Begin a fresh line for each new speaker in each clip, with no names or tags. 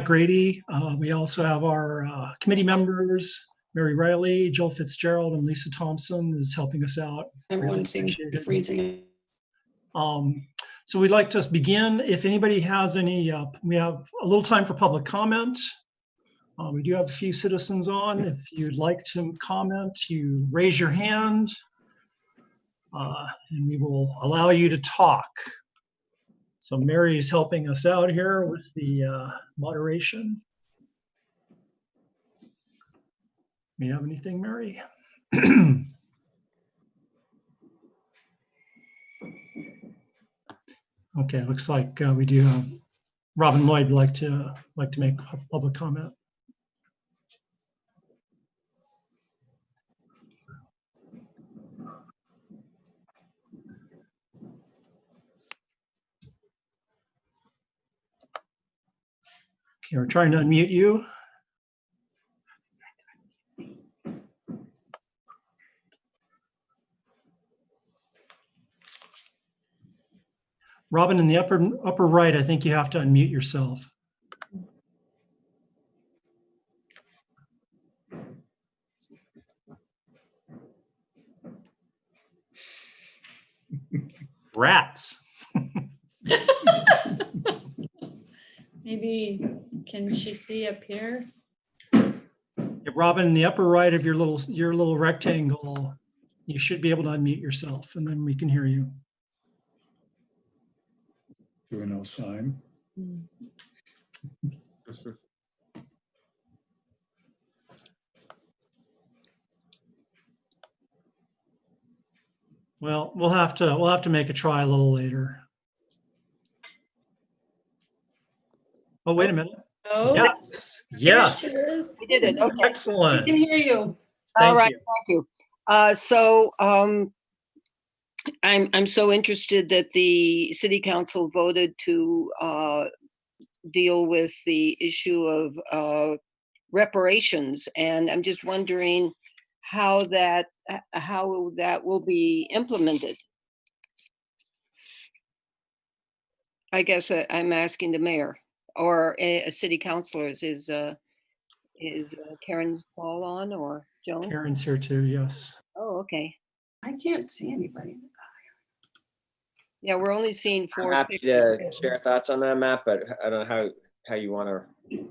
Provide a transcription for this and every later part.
Grady. We also have our committee members, Mary Riley, Joel Fitzgerald, and Lisa Thompson is helping us out.
Everyone seems to be freezing.
So we'd like to begin. If anybody has any, we have a little time for public comment. We do have a few citizens on. If you'd like to comment, you raise your hand and we will allow you to talk. So Mary is helping us out here with the moderation. Do you have anything, Mary? Okay, looks like we do have Robin Lloyd like to make a public comment. Okay, we're trying to unmute you. Robin, in the upper right, I think you have to unmute yourself. Rats.
Maybe, can she see up here?
Yeah, Robin, in the upper right of your little rectangle, you should be able to unmute yourself, and then we can hear you.
Doing no sign.
Well, we'll have to make a try a little later. Oh, wait a minute.
Oh,
Yes.
there
Yes.
she is.
We did it. Okay.
Excellent.
We can hear you.
Thank
All right.
you.
Thank you. I'm so interested that the city council voted to deal with the issue of reparations, and I'm just wondering how that will be implemented. I guess I'm asking the mayor or a city councilors. Is Karen Paul on or Joan?
Karen's here too. Yes.
Oh, okay.
I can't see anybody.
Yeah, we're only seeing 4
I'm happy
pictures.
to share thoughts on that, Matt, but I don't know how you want to do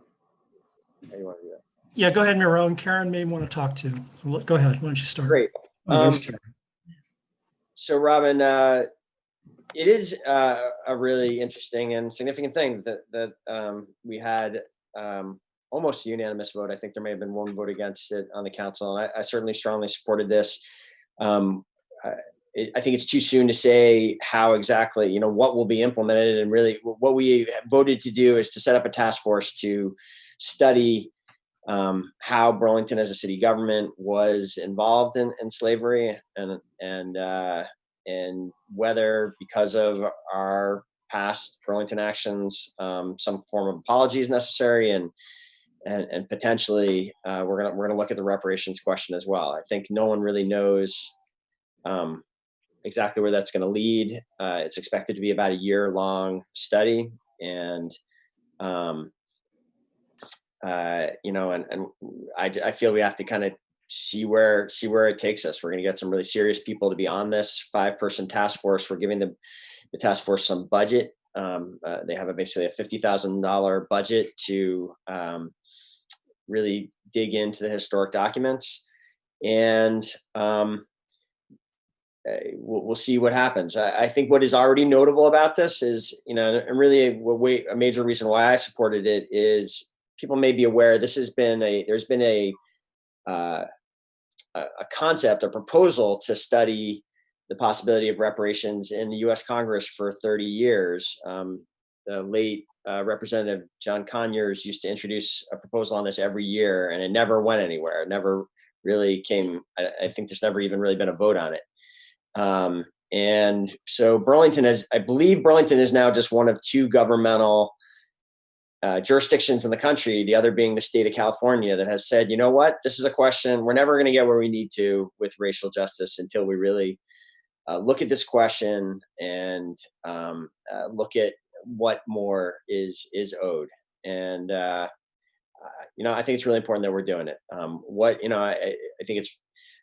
that.
Yeah, go ahead, Miro. Karen may want to talk to. Go ahead. Why don't you start?
Great.
Oh, there's Karen.
So Robin, it is a really interesting and significant thing that we had almost a unanimous vote. I think there may have been one vote against it on the council, and I certainly strongly supported this. I think it's too soon to say how exactly, what will be implemented, and really what we voted to do is to set up a task force to study how Burlington as a city government was involved in slavery and whether, because of our past Burlington actions, some form of apology is necessary, and potentially we're gonna look at the reparations question as well. I think no one really knows exactly where that's going to lead. It's expected to be about a year-long study, and I feel we have to kind of see where it takes us. We're going to get some really serious people to be on this 5-person task force. We're giving the task force some budget. They have basically a $50,000 budget to really dig into the historic documents, and we'll see what happens. I think what is already notable about this is, and really a major reason why I supported it is people may be aware there's been a concept, a proposal to study the possibility of reparations in the U.S. Congress for 30 years. The late Representative John Conyers used to introduce a proposal on this every year, and it never went anywhere. It never really came. I think there's never even really been a vote on it. And so I believe Burlington is now just one of 2 governmental jurisdictions in the country, the other being the state of California, that has said, you know what, this is a question, we're never going to get where we need to with racial justice until we really look at this question and look at what more is owed. And, I think it's really important that we're doing it. I think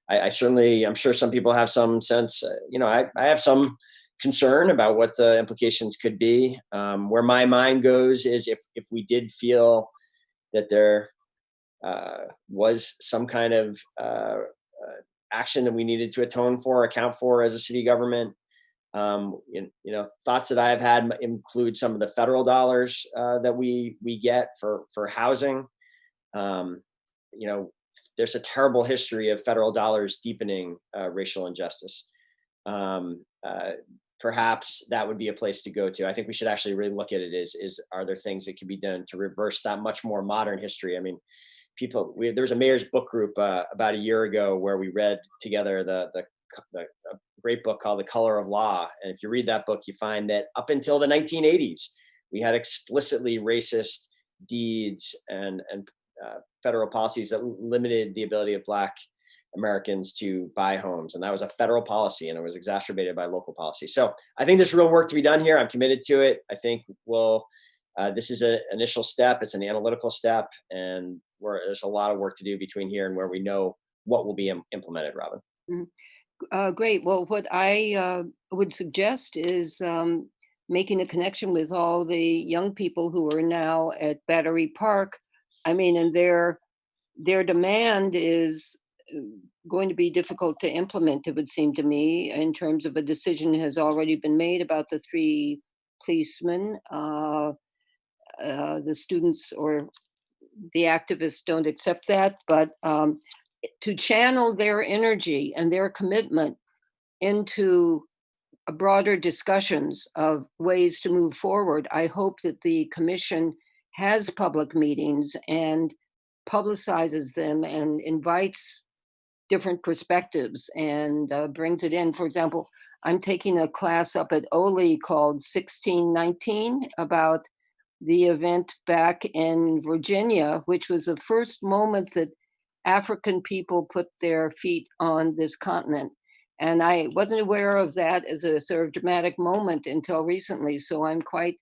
I certainly, I'm sure some people have some sense, I have some concern about what the implications could be. Where my mind goes is if we did feel that there was some kind of action that we needed to account for as a city government. Thoughts that I've had include some of the federal dollars that we get for housing. There's a terrible history of federal dollars deepening racial injustice. Perhaps that would be a place to go to. I think we should actually really look at it are there things that can be done to reverse that much more modern history? I mean, there was a mayor's book group about a year ago where we read together the great book called The Color of Law. And if you read that book, you find that up until the 1980s, we had explicitly racist deeds and federal policies that limited the ability of Black Americans to buy homes. And that was a federal policy, and it was exacerbated by local policy. So I think there's real work to be done here. I'm committed to it. I think this is an initial step. It's an analytical step, and there's a lot of work to do between here and where we know what will be implemented, Robin.
Great. Well, what I would suggest is making a connection with all the young people who are now at Battery Park. I mean, and their demand is going to be difficult to implement, it would seem to me, in terms of a decision has already been made about the 3 policemen. The students or the activists don't accept that, but to channel their energy and their commitment into broader discussions of ways to move forward, I hope that the commission has public meetings and publicizes them and invites different perspectives and brings it in. For example, I'm taking a class up at Ole called 1619 about the event back in Virginia, which was the first moment that African people put their feet on this continent. And I wasn't aware of that as a sort of dramatic moment until recently. So I'm quite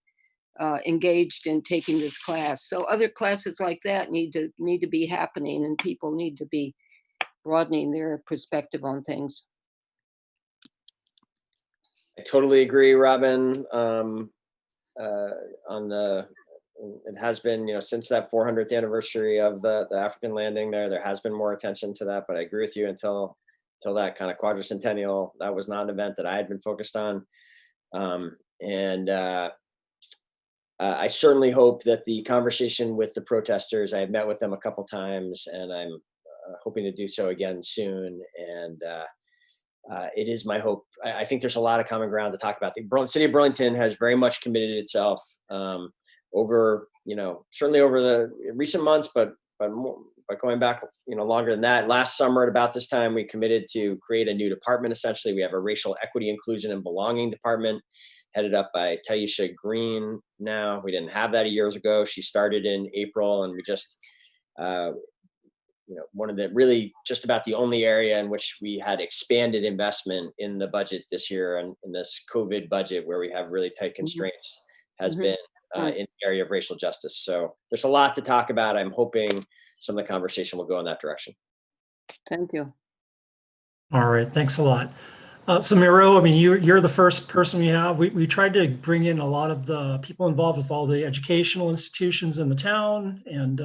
engaged in taking this class. So other classes like that need to be happening, and people need to be broadening their perspective on things.
I totally agree, Robin. It has been, since that 400th anniversary of the African landing there has been more attention to that. But I agree with you, until that kind of quadricentennial, that was not an event that I had been focused on. I certainly hope that the conversation with the protesters, I have met with them a couple times, and I'm hoping to do so again soon. And it is my hope. I think there's a lot of common ground to talk about. The city of Burlington has very much committed itself over, certainly over the recent months, but going back, longer than that. Last summer at about this time, we committed to create a new department. Essentially, we have a racial equity, inclusion, and belonging department headed up by Taisha Green. Now, we didn't have that years ago. She started in April, and we just, one of the really just about the only area in which we had expanded investment in the budget this year, and in this COVID budget where we have really tight constraints, has been in the area of racial justice. So there's a lot to talk about. I'm hoping some of the conversation will go in that direction.
Thank you.
All right, thanks a lot. So Miro, I mean, you're the first person we have. We tried to bring in a lot of the people involved with all the educational institutions in the town, and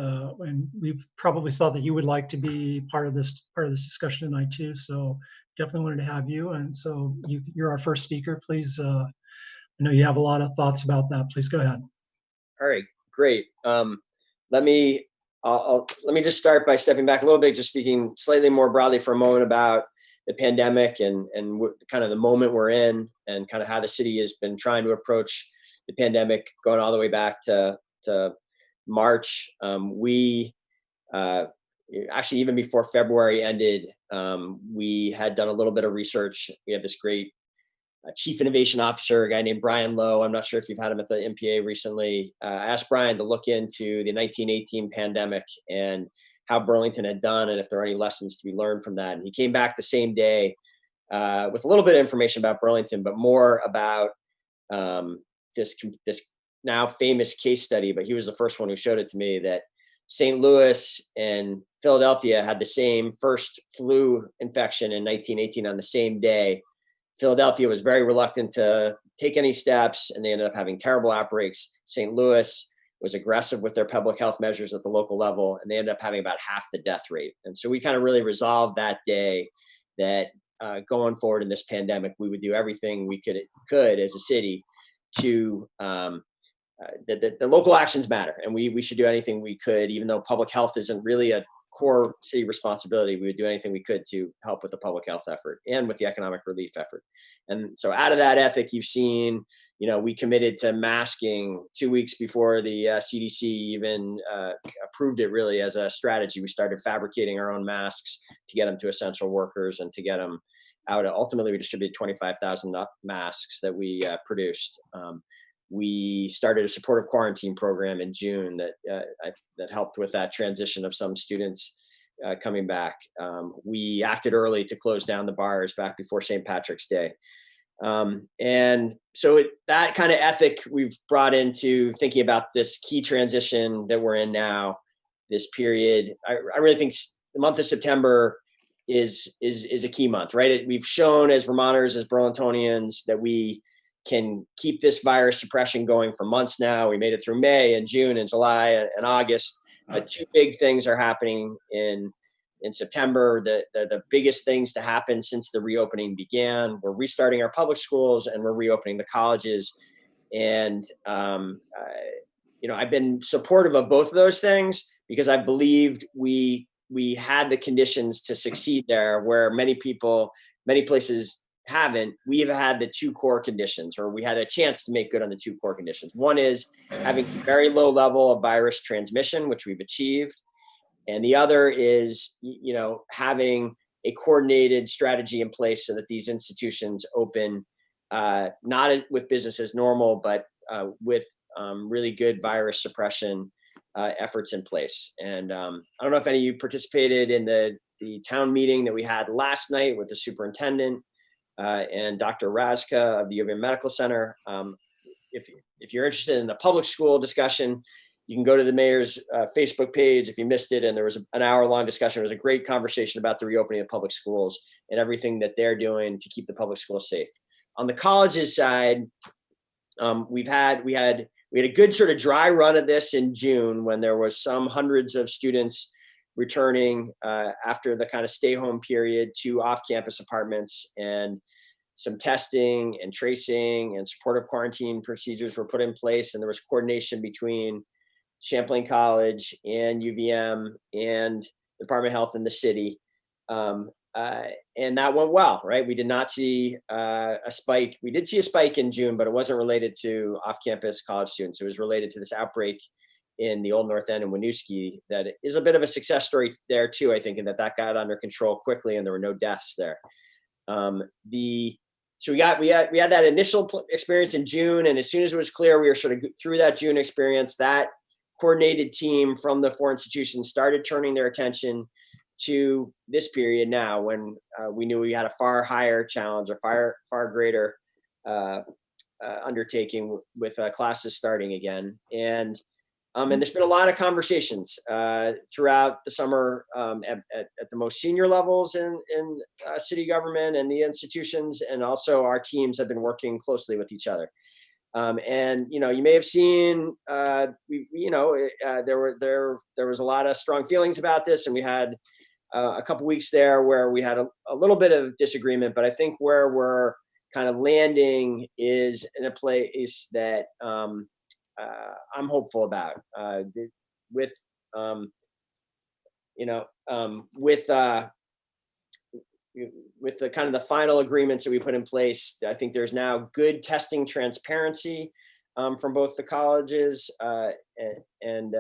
we probably thought that you would like to be part of this discussion tonight too. So definitely wanted to have you. And so you're our first speaker. Please, I know you have a lot of thoughts about that. Please go ahead.
All right, great. Let me just start by stepping back a little bit, just speaking slightly more broadly for a moment about the pandemic and kind of the moment we're in, and kind of how the city has been trying to approach the pandemic, going all the way back to March. We actually, even before February ended, we had done a little bit of research. We have this great chief innovation officer, a guy named Brian Lowe. I'm not sure if you've had him at the NPA recently. I asked Brian to look into the 1918 pandemic and how Burlington had done, and if there are any lessons to be learned from that. And he came back the same day with a little bit of information about Burlington, but more about this now famous case study, but he was the first one who showed it to me, that St. Louis and Philadelphia had the same first flu infection in 1918 on the same day. Philadelphia was very reluctant to take any steps, and they ended up having terrible outbreaks. St. Louis was aggressive with their public health measures at the local level, and they ended up having about half the death rate. And so we kind of really resolved that day that going forward in this pandemic, we would do everything we could as a city to the local actions matter, and we should do anything we could, even though public health isn't really a core city responsibility. We would do anything we could to help with the public health effort and with the economic relief effort. And so out of that ethic, you've seen, we committed to masking 2 weeks before the CDC even approved it really as a strategy. We started fabricating our own masks to get them to essential workers and to get them out. Ultimately, we distributed 25,000 masks that we produced. We started a supportive quarantine program in June that helped with that transition of some students coming back. We acted early to close down the bars back before St. Patrick's Day. And so that kind of ethic we've brought into thinking about this key transition that we're in now, this period. I really think the month of September is a key month, right? We've shown as Vermonters, as Burlingtonians, that we can keep this virus suppression going for months now. We made it through May and June and July and August. Two big things are happening in September. The biggest things to happen since the reopening began. We're restarting our public schools and we're reopening the colleges. And, I've been supportive of both of those things because I believed we had the conditions to succeed there, where many places haven't. We have had the two core conditions, or we had a chance to make good on the two core conditions. One is having a very low level of virus transmission, which we've achieved. And the other is, having a coordinated strategy in place so that these institutions open, not with business as normal, but with really good virus suppression efforts in place. And I don't know if any of you participated in the town meeting that we had last night with the superintendent and Dr. Razka of the U of M Medical Center. If you're interested in the public school discussion, you can go to the mayor's Facebook page if you missed it. And there was an hour-long discussion. It was a great conversation about the reopening of public schools and everything that they're doing to keep the public schools safe. On the colleges side, we had a good sort of dry run of this in June, when there was some hundreds of students returning after the kind of stay home period to off-campus apartments, and some testing and tracing and supportive quarantine procedures were put in place. And there was coordination between Champlain College and UVM and Department of Health in the city. And that went well, right? We did not see a spike. We did see a spike in June, but it wasn't related to off-campus college students. It was related to this outbreak in the Old North End and Winooski. That is a bit of a success story there too, I think, and that got under control quickly and there were no deaths there. So we had that initial experience in June, and as soon as it was clear we were sort of through that June experience, that coordinated team from the four institutions started turning their attention to this period now, when we knew we had a far higher challenge, a far greater undertaking with classes starting again. And there's been a lot of conversations throughout the summer at the most senior levels in city government and the institutions, and also our teams have been working closely with each other. And you may have seen, there was a lot of strong feelings about this, and we had a couple weeks there where we had a little bit of disagreement. But I think where we're kind of landing is in a place that I'm hopeful about, with the kind of the final agreements that we put in place. I think there's now good testing transparency from both the colleges, and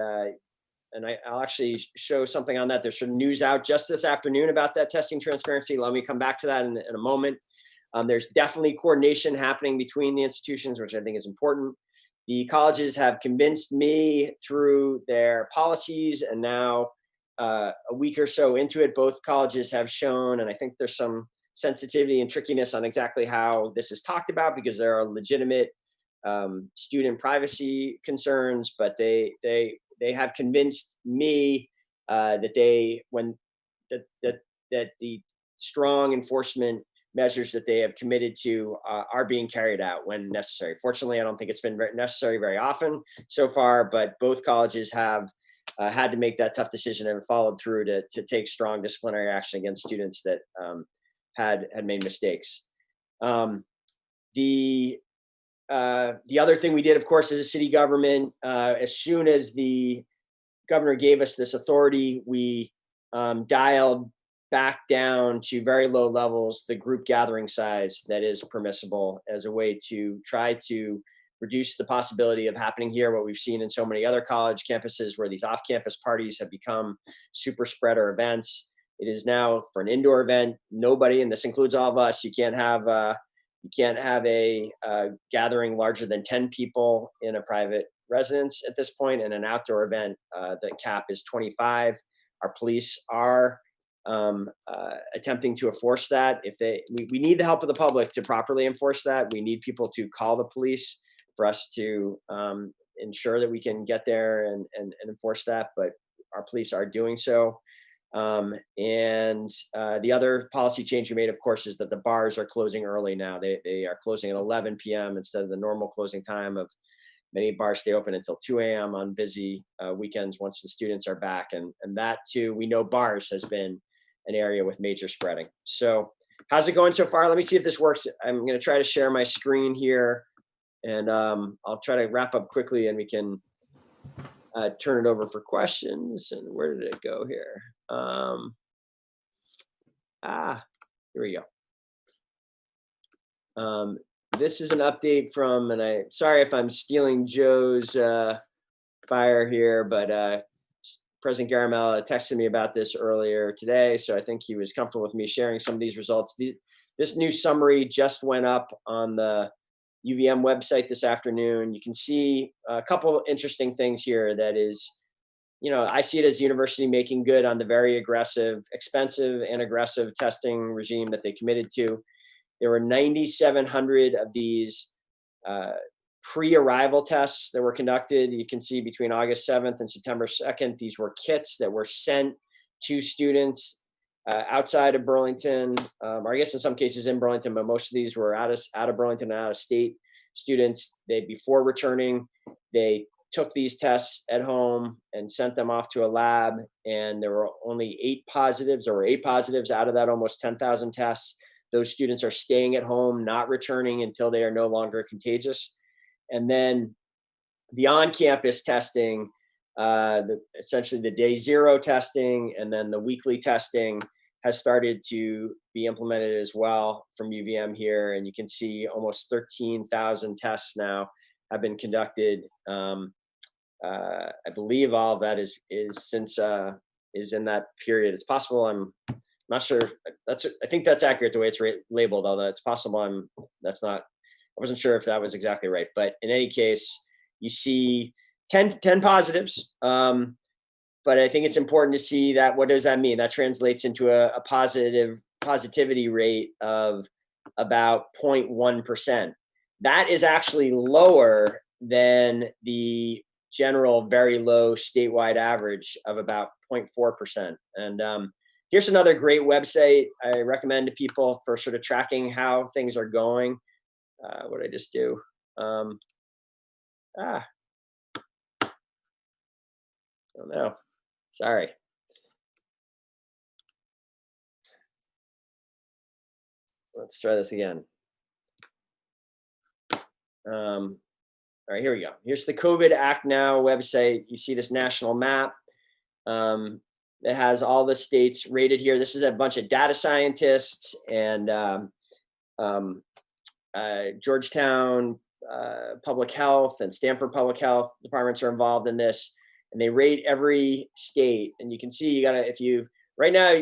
I'll actually show something on that. There's some news out just this afternoon about that testing transparency. Let me come back to that in a moment. There's definitely coordination happening between the institutions, which I think is important. The colleges have convinced me through their policies, and now a week or so into it, both colleges have shown, and I think there's some sensitivity and trickiness on exactly how this is talked about, because there are legitimate student privacy concerns, but they have convinced me that the strong enforcement measures that they have committed to are being carried out when necessary. Fortunately, I don't think it's been necessary very often so far, but both colleges have had to make that tough decision and followed through to take strong disciplinary action against students that had made mistakes. The other thing we did, of course, as a city government, as soon as the governor gave us this authority, we dialed back down to very low levels the group gathering size that is permissible as a way to try to reduce the possibility of happening here what we've seen in so many other college campuses, where these off-campus parties have become super spreader events. It is now, for an indoor event, nobody, and this includes all of us, you can't have a gathering larger than 10 people in a private residence at this point, and an outdoor event, the cap is 25. Our police are attempting to enforce that. We need the help of the public to properly enforce that. We need people to call the police for us to ensure that we can get there and enforce that, but our police are doing so. The other policy change we made, of course, is that the bars are closing early now. They are closing at 11 p.m. instead of the normal closing time of many bars stay open until 2 a.m. on busy weekends once the students are back. And that too, we know bars has been an area with major spreading. So how's it going so far? Let me see if this works. I'm going to try to share my screen here, and I'll try to wrap up quickly and we can turn it over for questions. And where did it go here? Here we go. This is an update from, and sorry if I'm stealing Joe's fire here, but President Garamella texted me about this earlier today, so I think he was comfortable with me sharing some of these results. This new summary just went up on the UVM website this afternoon. You can see a couple of interesting things here. That is, I see it as the university making good on the very expensive and aggressive testing regime that they committed to. There were 9,700 of these pre-arrival tests that were conducted. You can see between August 7th and September 2nd, these were kits that were sent to students outside of Burlington, or I guess in some cases in Burlington, but most of these were out of Burlington and out of state students. Before returning, they took these tests at home and sent them off to a lab, and there were only 8 positives. There were 8 positives out of that almost 10,000 tests. Those students are staying at home, not returning until they are no longer contagious. And then the on-campus testing, essentially the day 0 testing, and then the weekly testing has started to be implemented as well from UVM here. And you can see almost 13,000 tests now have been conducted. I believe all of that is in that period. It's possible. I'm not sure. I think that's accurate the way it's labeled, although it's possible I wasn't sure if that was exactly right. But in any case, you see 10 positives. But I think it's important to see that. What does that mean? That translates into a positivity rate of about 0.1%. That is actually lower than the general very low statewide average of about 0.4%. And here's another great website I recommend to people for sort of tracking how things are going. What did I just do? Oh no, sorry. Let's try this again. All right, here we go. Here's the COVID Act Now website. You see this national map that has all the states rated here. This is a bunch of data scientists and Georgetown Public Health and Stanford Public Health departments are involved in this, and they rate every state. And you can see right now,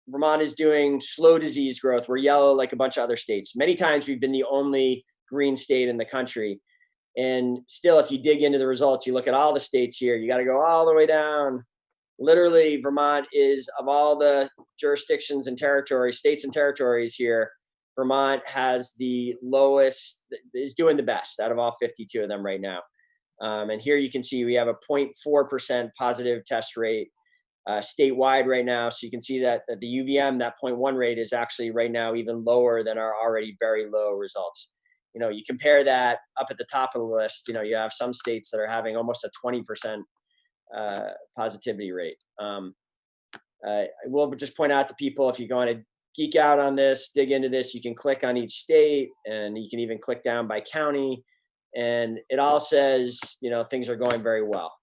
Vermont is doing slow disease growth. We're yellow like a bunch of other states. Many times we've been the only green state in the country. And still, if you dig into the results, you look at all the states here, you got to go all the way down. Literally, Vermont is, of all the jurisdictions and territories, states and territories here, Vermont has the lowest, is doing the best out of all 52 of them right now. And here you can see we have a 0.4% positive test rate statewide right now. So you can see that the UVM, that 0.1 rate is actually right now even lower than our already very low results. You know, you compare that up at the top of the list, you know, you have some states that are having almost a 20% positivity rate. I will just point out to people, if you're going to geek out on this, dig into this, you can click on each state and you can even click down by county. And it all says, you know, things are going very well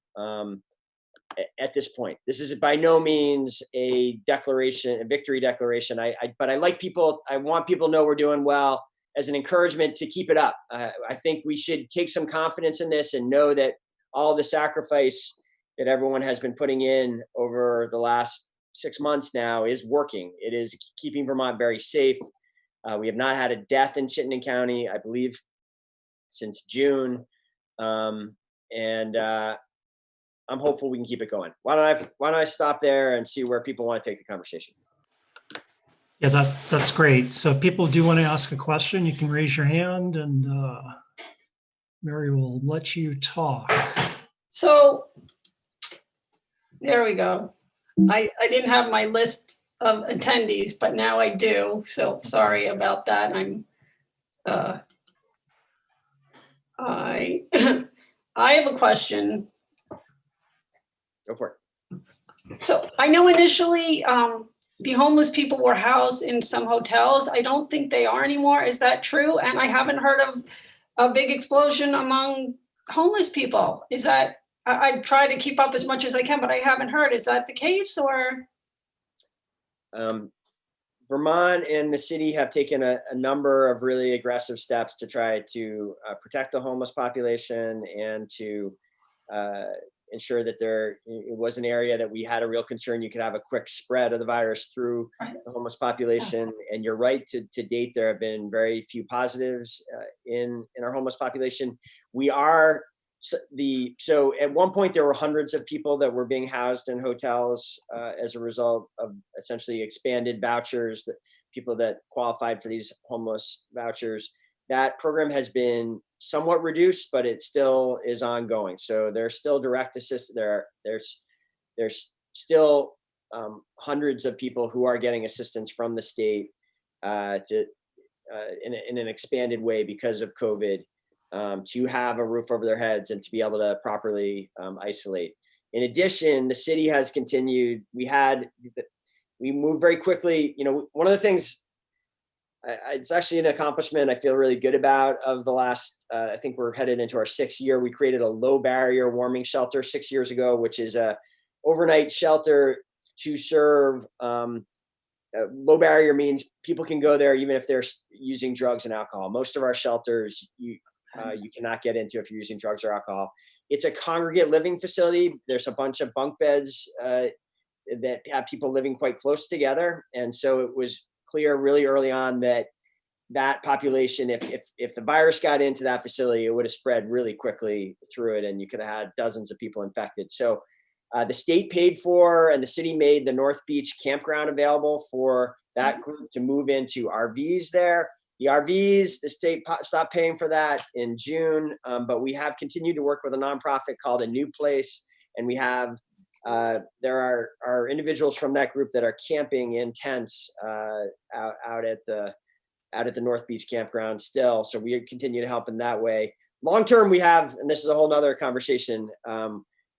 at this point. This is by no means a declaration, a victory declaration. But I like people, I want people to know we're doing well as an encouragement to keep it up. I think we should take some confidence in this and know that all the sacrifice that everyone has been putting in over the last 6 months now is working. It is keeping Vermont very safe. We have not had a death in Chittenden County, I believe, since June. I'm hopeful we can keep it going. Why don't I stop there and see where people want to take the conversation?
Yeah, that's great. So if people do want to ask a question, you can raise your hand and Mary will let you talk.
So there we go. I didn't have my list of attendees, but now I do. So sorry about that. I have a question.
Go for it.
So I know initially the homeless people were housed in some hotels. I don't think they are anymore. Is that true? And I haven't heard of a big explosion among homeless people. Is that, I try to keep up as much as I can, but I haven't heard. Is that the case or?
Vermont and the city have taken a number of really aggressive steps to try to protect the homeless population and to ensure that it was an area that we had a real concern you could have a quick spread of the virus through the homeless population. And you're right, to date, there have been very few positives in our homeless population. We are so at one point there were hundreds of people that were being housed in hotels as a result of essentially expanded vouchers, that people that qualified for these homeless vouchers. That program has been somewhat reduced, but it still is ongoing. So there's still direct assist. There's still hundreds of people who are getting assistance from the state in an expanded way because of COVID, to have a roof over their heads and to be able to properly isolate. In addition, the city has continued. We moved very quickly. You know, one of the things, it's actually an accomplishment I feel really good about of the last, I think we're headed into our 6th year. We created a low barrier warming shelter 6 years ago, which is a overnight shelter to serve. Low barrier means people can go there even if they're using drugs and alcohol. Most of our shelters, you cannot get into if you're using drugs or alcohol. It's a congregate living facility. There's a bunch of bunk beds that have people living quite close together. And so it was clear really early on that population, if the virus got into that facility, it would have spread really quickly through it and you could have had dozens of people infected. So the state paid for and the city made the North Beach campground available for that group to move into RVs there. The RVs, the state stopped paying for that in June, but we have continued to work with a nonprofit called A New Place, and we have there are individuals from that group that are camping in tents out at the North Beach campground still. So we continue to help in that way. Long term, we have, and this is a whole nother conversation.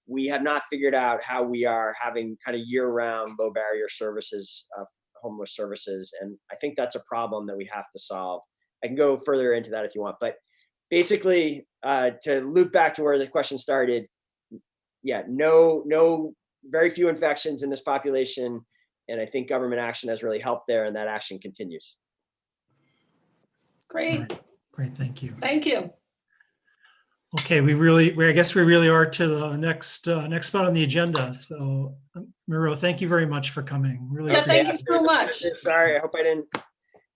We have not figured out how we are having kind of year-round low barrier services, homeless services. And I think that's a problem that we have to solve. I can go further into that if you want, but basically to loop back to where the question started, yeah, no, very few infections in this population. And I think government action has really helped there and that action continues.
Great.
Great, thank you.
Thank you.
Okay, I guess we really are to the next spot on the agenda. So Miro, thank you very much for coming. Really
Yeah,
appreciate
thank you so much.
Sorry, I hope I didn't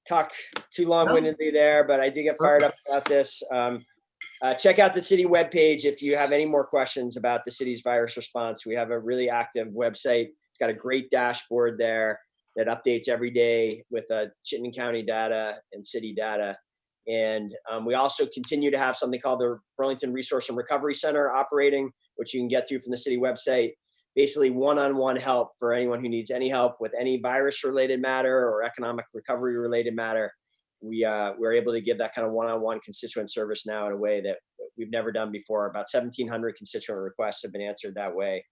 talk too long-windedly there, but I did get fired up about this. Check out the city webpage if you have any more questions about the city's virus response. We have a really active website. It's got a great dashboard there that updates every day with Chittenden County data and city data. And we also continue to have something called the Burlington Resource and Recovery Center operating, which you can get through from the city website. Basically one-on-one help for anyone who needs any help with any virus-related matter or economic recovery-related matter. We're able to give that kind of one-on-one constituent service now in a way that we've never done before. About 1,700 constituent requests have been answered that way.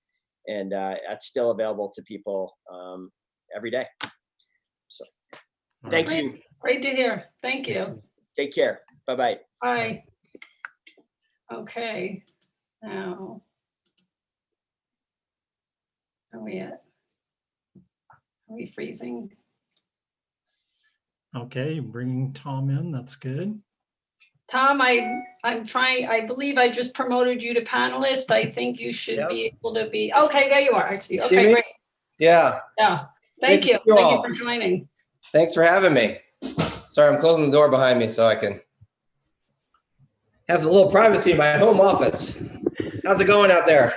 And that's still available to people every day. So thank you.
Great to hear. Thank you.
Take care. Bye-bye.
Bye. Okay, now. Are we at? Are we freezing?
Okay, bringing Tom in, that's good.
Tom, I'm trying, I believe I just promoted you to panelist. I think you should be able to be, okay, there you are. I see. Okay, great.
Yeah.
Yeah, thank you.
Great to see you
Thank
all.
you for joining.
Thanks for having me. Sorry, I'm closing the door behind me so I can have a little privacy in my home office. How's it going out there?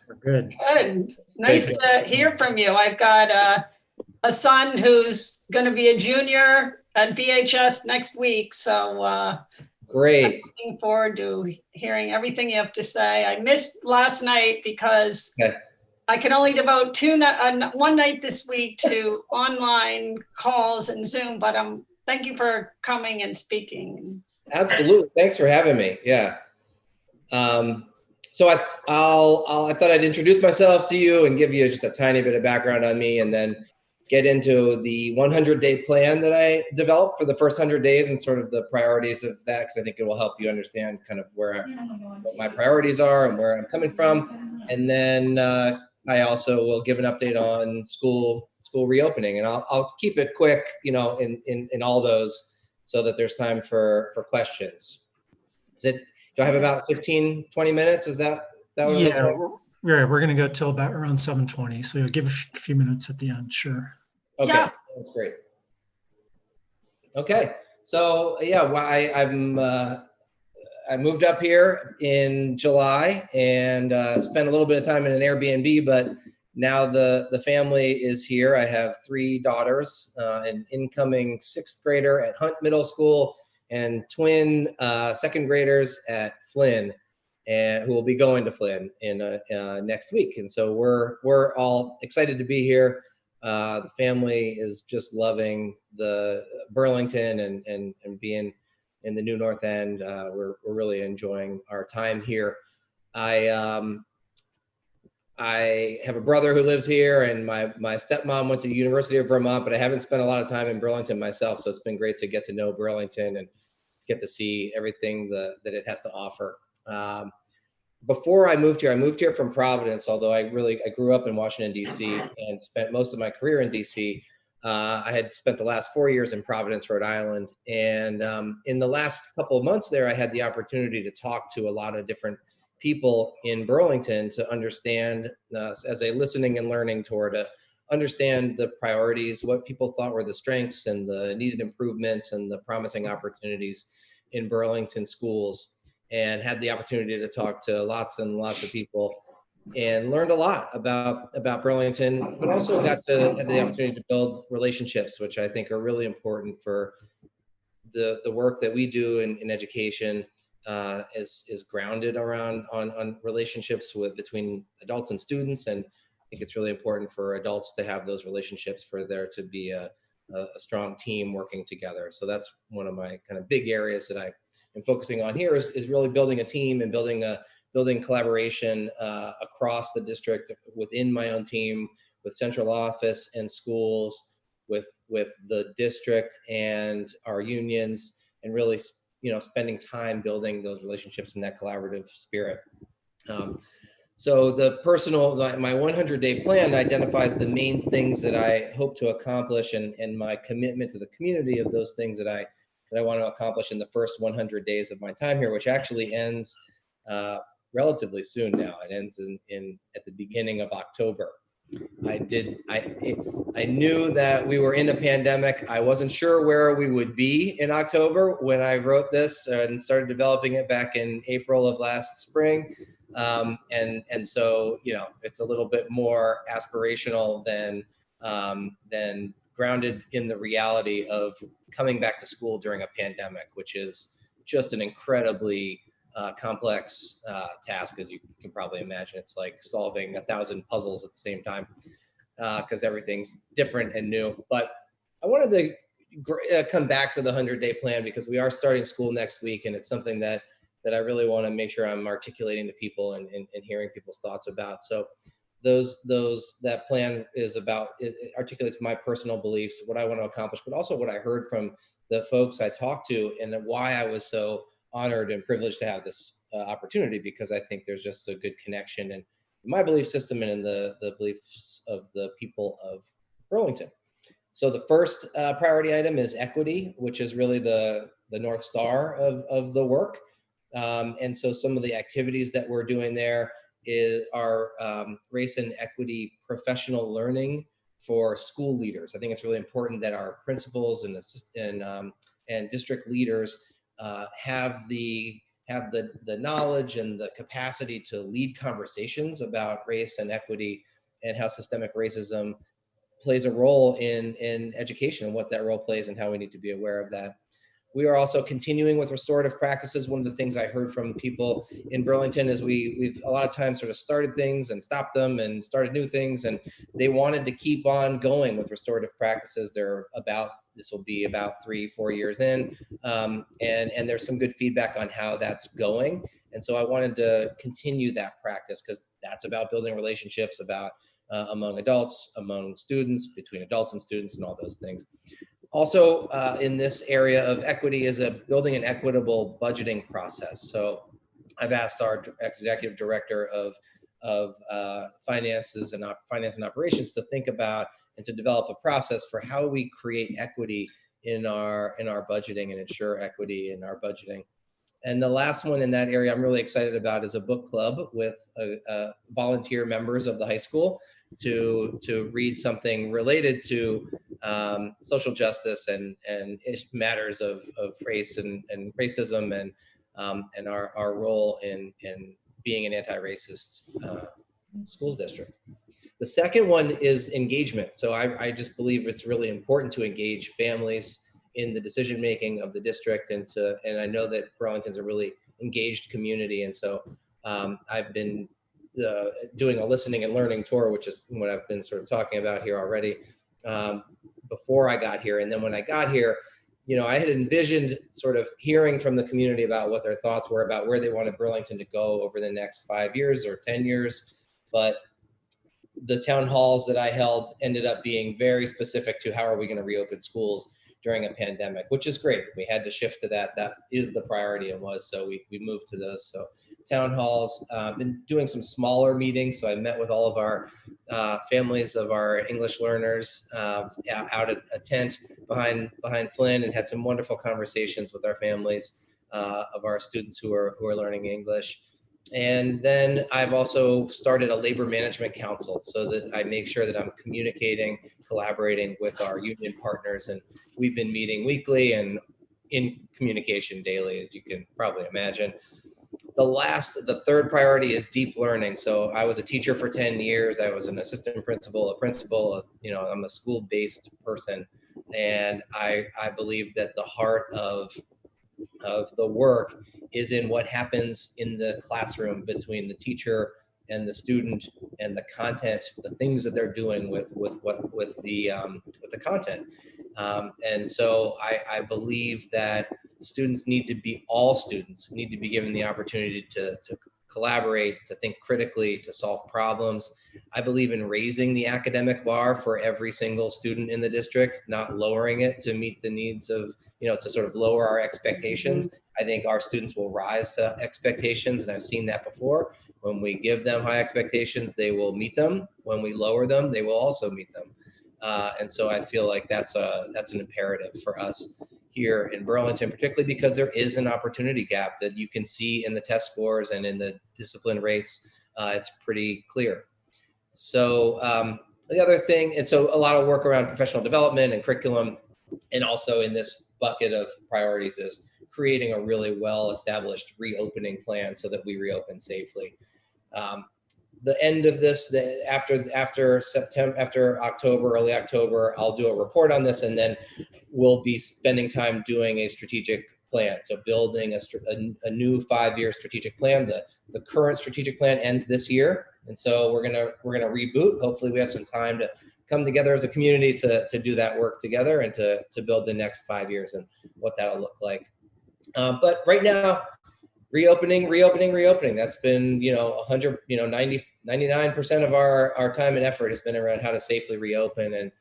We're good.
Good. Nice to hear from you. I've got a son who's going to be a junior at BHS next week. So
Great.
I'm looking forward to hearing everything you have to say. I missed last night because I can only devote one night this week to online calls and Zoom, but thank you for coming and speaking.
Absolutely. Thanks for having me. Yeah. So I thought I'd introduce myself to you and give you just a tiny bit of background on me, and then get into the 100-day plan that I developed for the first 100 days and sort of the priorities of that, because I think it will help you understand kind of what my priorities are and where I'm coming from. And then I also will give an update on school reopening, and I'll keep it quick, you know, in all those, so that there's time for questions. Do I have about 15, 20 minutes? Is that what it looks like?
We're going to go till about around 7:20. So you'll give a few minutes at the end. Sure.
Okay,
Yeah.
That's great. Okay, so yeah, I moved up here in July and spent a little bit of time in an Airbnb, but now the family is here. I have 3 daughters, an incoming 6th grader at Hunt Middle School, and twin 2nd graders at Flynn, and who will be going to Flynn in next week. And so we're all excited to be here. The family is just loving the Burlington and being in the new North End. We're really enjoying our time here. I have a brother who lives here, and my stepmom went to the University of Vermont, but I haven't spent a lot of time in Burlington myself. So it's been great to get to know Burlington and get to see everything that it has to offer. Before I moved here from Providence, although I grew up in Washington, D.C. and spent most of my career in D.C. I had spent the last 4 years in Providence, Rhode Island. And in the last couple of months there, I had the opportunity to talk to a lot of different people in Burlington to understand, as a listening and learning tour, to understand the priorities, what people thought were the strengths and the needed improvements and the promising opportunities in Burlington schools. And had the opportunity to talk to lots and lots of people and learned a lot about Burlington, but also got to have the opportunity to build relationships, which I think are really important for the work that we do in education. Is grounded on relationships between adults and students. And I think it's really important for adults to have those relationships, for there to be a strong team working together. So that's one of my kind of big areas that I am focusing on here is really building a team and building collaboration across the district, within my own team, with central office and schools, with the district and our unions, and really, you know, spending time building those relationships in that collaborative spirit. So my 100-day plan identifies the main things that I hope to accomplish, and my commitment to the community of those things that I want to accomplish in the first 100 days of my time here, which actually ends relatively soon now. It ends at the beginning of October. I knew that we were in a pandemic. I wasn't sure where we would be in October when I wrote this and started developing it back in April of last spring. And so, you know, it's a little bit more aspirational than than grounded in the reality of coming back to school during a pandemic, which is just an incredibly complex task, as you can probably imagine. It's like solving 1,000 puzzles at the same time because everything's different and new. But I wanted to come back to the 100-day plan because we are starting school next week, and it's something that I really want to make sure I'm articulating to people and hearing people's thoughts about. So that plan is about, it articulates my personal beliefs, what I want to accomplish, but also what I heard from the folks I talked to, and why I was so honored and privileged to have this opportunity, because I think there's just a good connection in my belief system and in the beliefs of the people of Burlington. So the first priority item is equity, which is really the North Star of the work. And so some of the activities that we're doing there are race and equity professional learning for school leaders. I think it's really important that our principals and district leaders have the knowledge and the capacity to lead conversations about race and equity and how systemic racism plays a role in education and what that role plays and how we need to be aware of that. We are also continuing with restorative practices. One of the things I heard from people in Burlington is we've a lot of times sort of started things and stopped them and started new things, and they wanted to keep on going with restorative practices. This will be about 3-4 years in, and there's some good feedback on how that's going. And so I wanted to continue that practice because that's about building relationships among adults, among students, between adults and students, and all those things. Also, in this area of equity is building an equitable budgeting process. So I've asked our executive director of finance and operations to think about and to develop a process for how we create equity in our budgeting and ensure equity in our budgeting. And the last one in that area I'm really excited about is a book club with volunteer members of the high school to read something related to social justice and matters of race and racism and our role in being an anti-racist school district. The second one is engagement. So I just believe it's really important to engage families in the decision making of the district, and I know that Burlington's a really engaged community, and so I've been doing a listening and learning tour, which is what I've been sort of talking about here already before I got here. And then when I got here, I had envisioned sort of hearing from the community about what their thoughts were about where they wanted Burlington to go over the next 5 years or 10 years. But the town halls that I held ended up being very specific to how are we going to reopen schools during a pandemic, which is great. We had to shift to that. That is the priority and was, so we moved to those. So town halls, been doing some smaller meetings. So I met with all of our families of our English learners out at a tent behind Flynn, and had some wonderful conversations with our families of our students who are learning English. And then I've also started a labor management council so that I make sure that I'm communicating, collaborating with our union partners. And we've been meeting weekly and in communication daily, as you can probably imagine. The third priority is deep learning. So I was a teacher for 10 years. I was an assistant principal, a principal, I'm a school-based person. And I believe that the heart of the work is in what happens in the classroom between the teacher and the student and the content, the things that they're doing with the content. And so I believe that all students need to be given the opportunity to collaborate, to think critically, to solve problems. I believe in raising the academic bar for every single student in the district, not lowering it to meet the needs of, to sort of lower our expectations. I think our students will rise to expectations, and I've seen that before. When we give them high expectations, they will meet them. When we lower them, they will also meet them. And so I feel like that's an imperative for us here in Burlington, particularly because there is an opportunity gap that you can see in the test scores and in the discipline rates. It's pretty clear. So the other thing, and so a lot of work around professional development and curriculum, and also in this bucket of priorities is creating a really well-established reopening plan so that we reopen safely. the end of this, after September, after October, early October, I'll do a report on this, and then we'll be spending time doing a strategic plan. So building a new 5-year strategic plan. The current strategic plan ends this year, and so we're gonna reboot. Hopefully, we have some time to come together as a community to do that work together and to build the next 5 years and what that'll look like. But right now, reopening. That's been 99% of our time and effort has been around how to safely reopen. And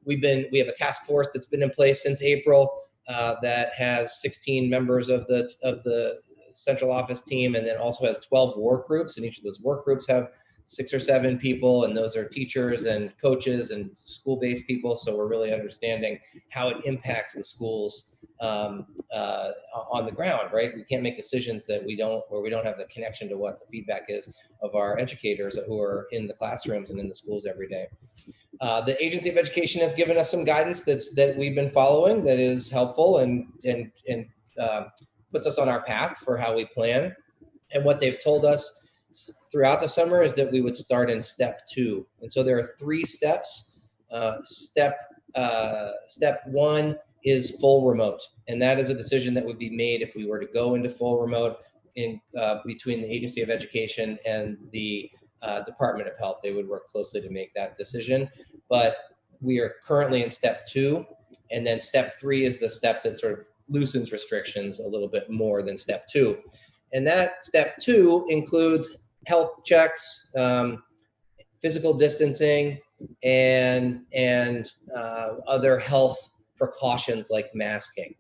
we have a task force that's been in place since April that has 16 members of the central office team, and then also has 12 work groups, and each of those work groups have 6 or 7 people, and those are teachers and coaches and school-based people. So we're really understanding how it impacts the schools on the ground, right? We can't make decisions where we don't have the connection to what the feedback is of our educators who are in the classrooms and in the schools every day. The Agency of Education has given us some guidance that we've been following that is helpful and puts us on our path for how we plan. And what they've told us throughout the summer is that we would start in step 2. And so there are 3 steps. Step 1 is full remote. And that is a decision that would be made if we were to go into full remote between the Agency of Education and the Department of Health. They would work closely to make that decision. But we are currently in step 2. And then step 3 is the step that sort of loosens restrictions a little bit more than step 2. And that step 2 includes health checks, physical distancing, and other health precautions like masking.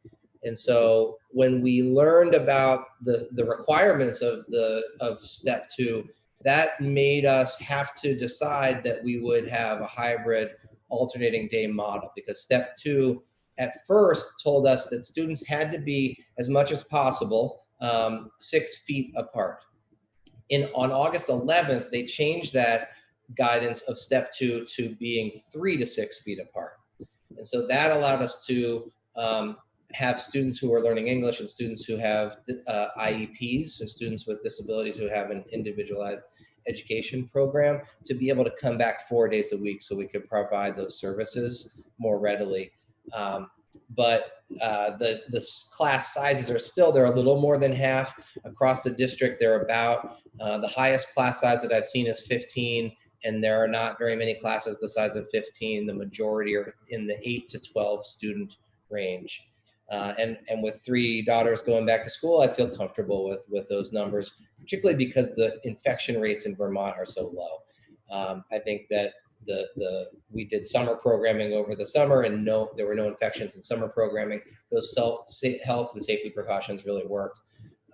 And so when we learned about the requirements of step 2, that made us have to decide that we would have a hybrid alternating day model, because step 2 at first told us that students had to be, as much as possible, 6 feet apart. On August 11th, they changed that guidance of step 2 to being 3 to 6 feet apart. And so that allowed us to have students who are learning English and students who have IEPs, so students with disabilities who have an individualized education program, to be able to come back 4 days a week so we could provide those services more readily. But the class sizes they're a little more than half across the district. They're about, the highest class size that I've seen is 15, and there are not very many classes the size of 15. The majority are in the 8 to 12 student range. And with 3 daughters going back to school, I feel comfortable with those numbers, particularly because the infection rates in Vermont are so low. I think that we did summer programming over the summer, and there were no infections in summer programming. Those health and safety precautions really worked.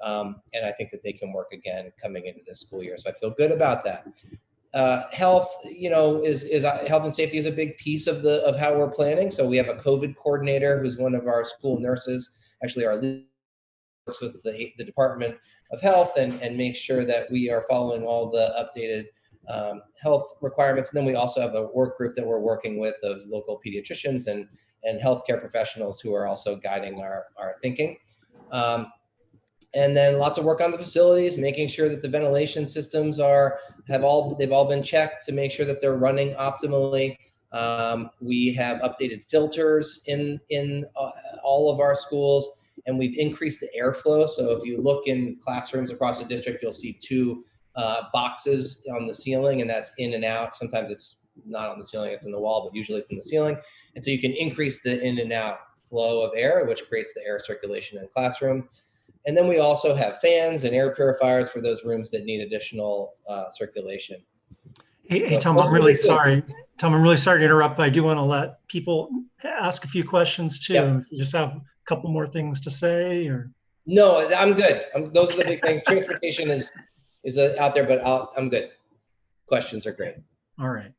And I think that they can work again coming into this school year. So I feel good about that. Health, health and safety is a big piece of how we're planning. So we have a COVID coordinator who's one of our school nurses, actually our leader, works with the Department of Health and makes sure that we are following all the updated health requirements. And then we also have a work group that we're working with of local pediatricians and healthcare professionals who are also guiding our thinking. And then lots of work on the facilities, making sure that the ventilation systems they've all been checked to make sure that they're running optimally. We have updated filters in all of our schools, and we've increased the airflow. So if you look in classrooms across the district, you'll see 2 boxes on the ceiling, and that's in and out. Sometimes it's not on the ceiling, it's in the wall, but usually it's in the ceiling. And so you can increase the in and out flow of air, which creates the air circulation in the classroom. And then we also have fans and air purifiers for those rooms that need additional circulation.
Hey, Tom, I'm really sorry. Tom, I'm really sorry to interrupt, but I do want to let people ask a few questions too. Yep. If you just have a couple more things to say, or.
No, I'm good. Those are the big things. Transportation is out there, but I'm good. Questions are great.
All right.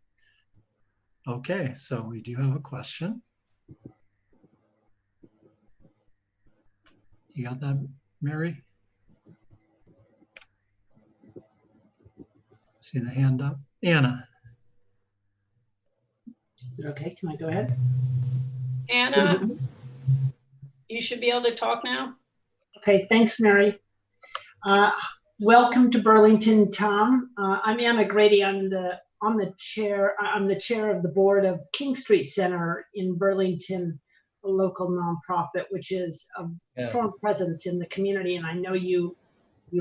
Okay, so we do have a question. You got that, Mary? See the hand up? Anna.
Is it okay? Can I go ahead?
Anna, you should be able to talk now.
Okay, thanks, Mary. welcome to Burlington, Tom. I'm Anna Grady. I'm the chair of the board of King Street Center in Burlington, a local nonprofit, which is a strong presence in the community. And I know you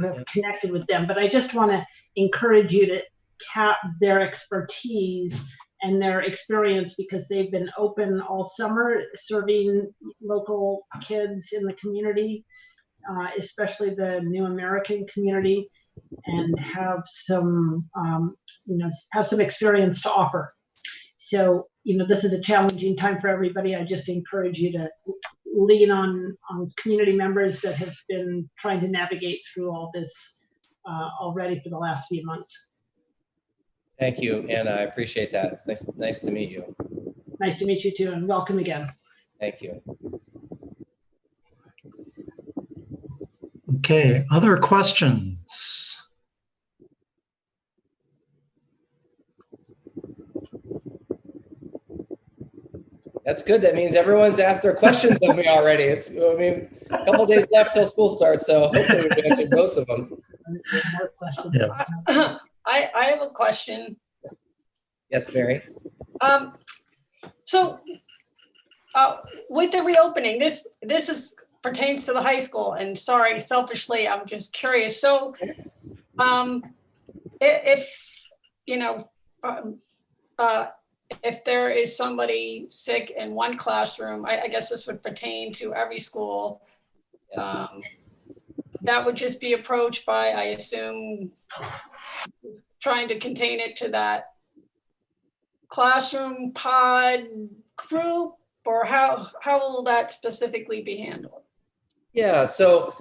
have connected with them, but I just want to encourage you to tap their expertise and their experience, because they've been open all summer serving local kids in the community, especially the New American community, and have some experience to offer. So, this is a challenging time for everybody. I just encourage you to lean on community members that have been trying to navigate through all this already for the last few months.
Thank you, Anna. I appreciate that. It's nice to meet you.
Nice to meet you too, and welcome again.
Thank you.
Okay, other questions?
That's good. That means everyone's asked their questions of me already. A couple days left till school starts, so hopefully we can answer most of them.
More questions.
Yeah.
I have a question.
Yes, Mary.
So with the reopening, this pertains to the high school, and sorry, selfishly, I'm just curious. So if there is somebody sick in one classroom, I guess this would pertain to every school.
Yes.
That would just be approached by, I assume, trying to contain it to that classroom pod group, or how will that specifically be handled?
Yeah, so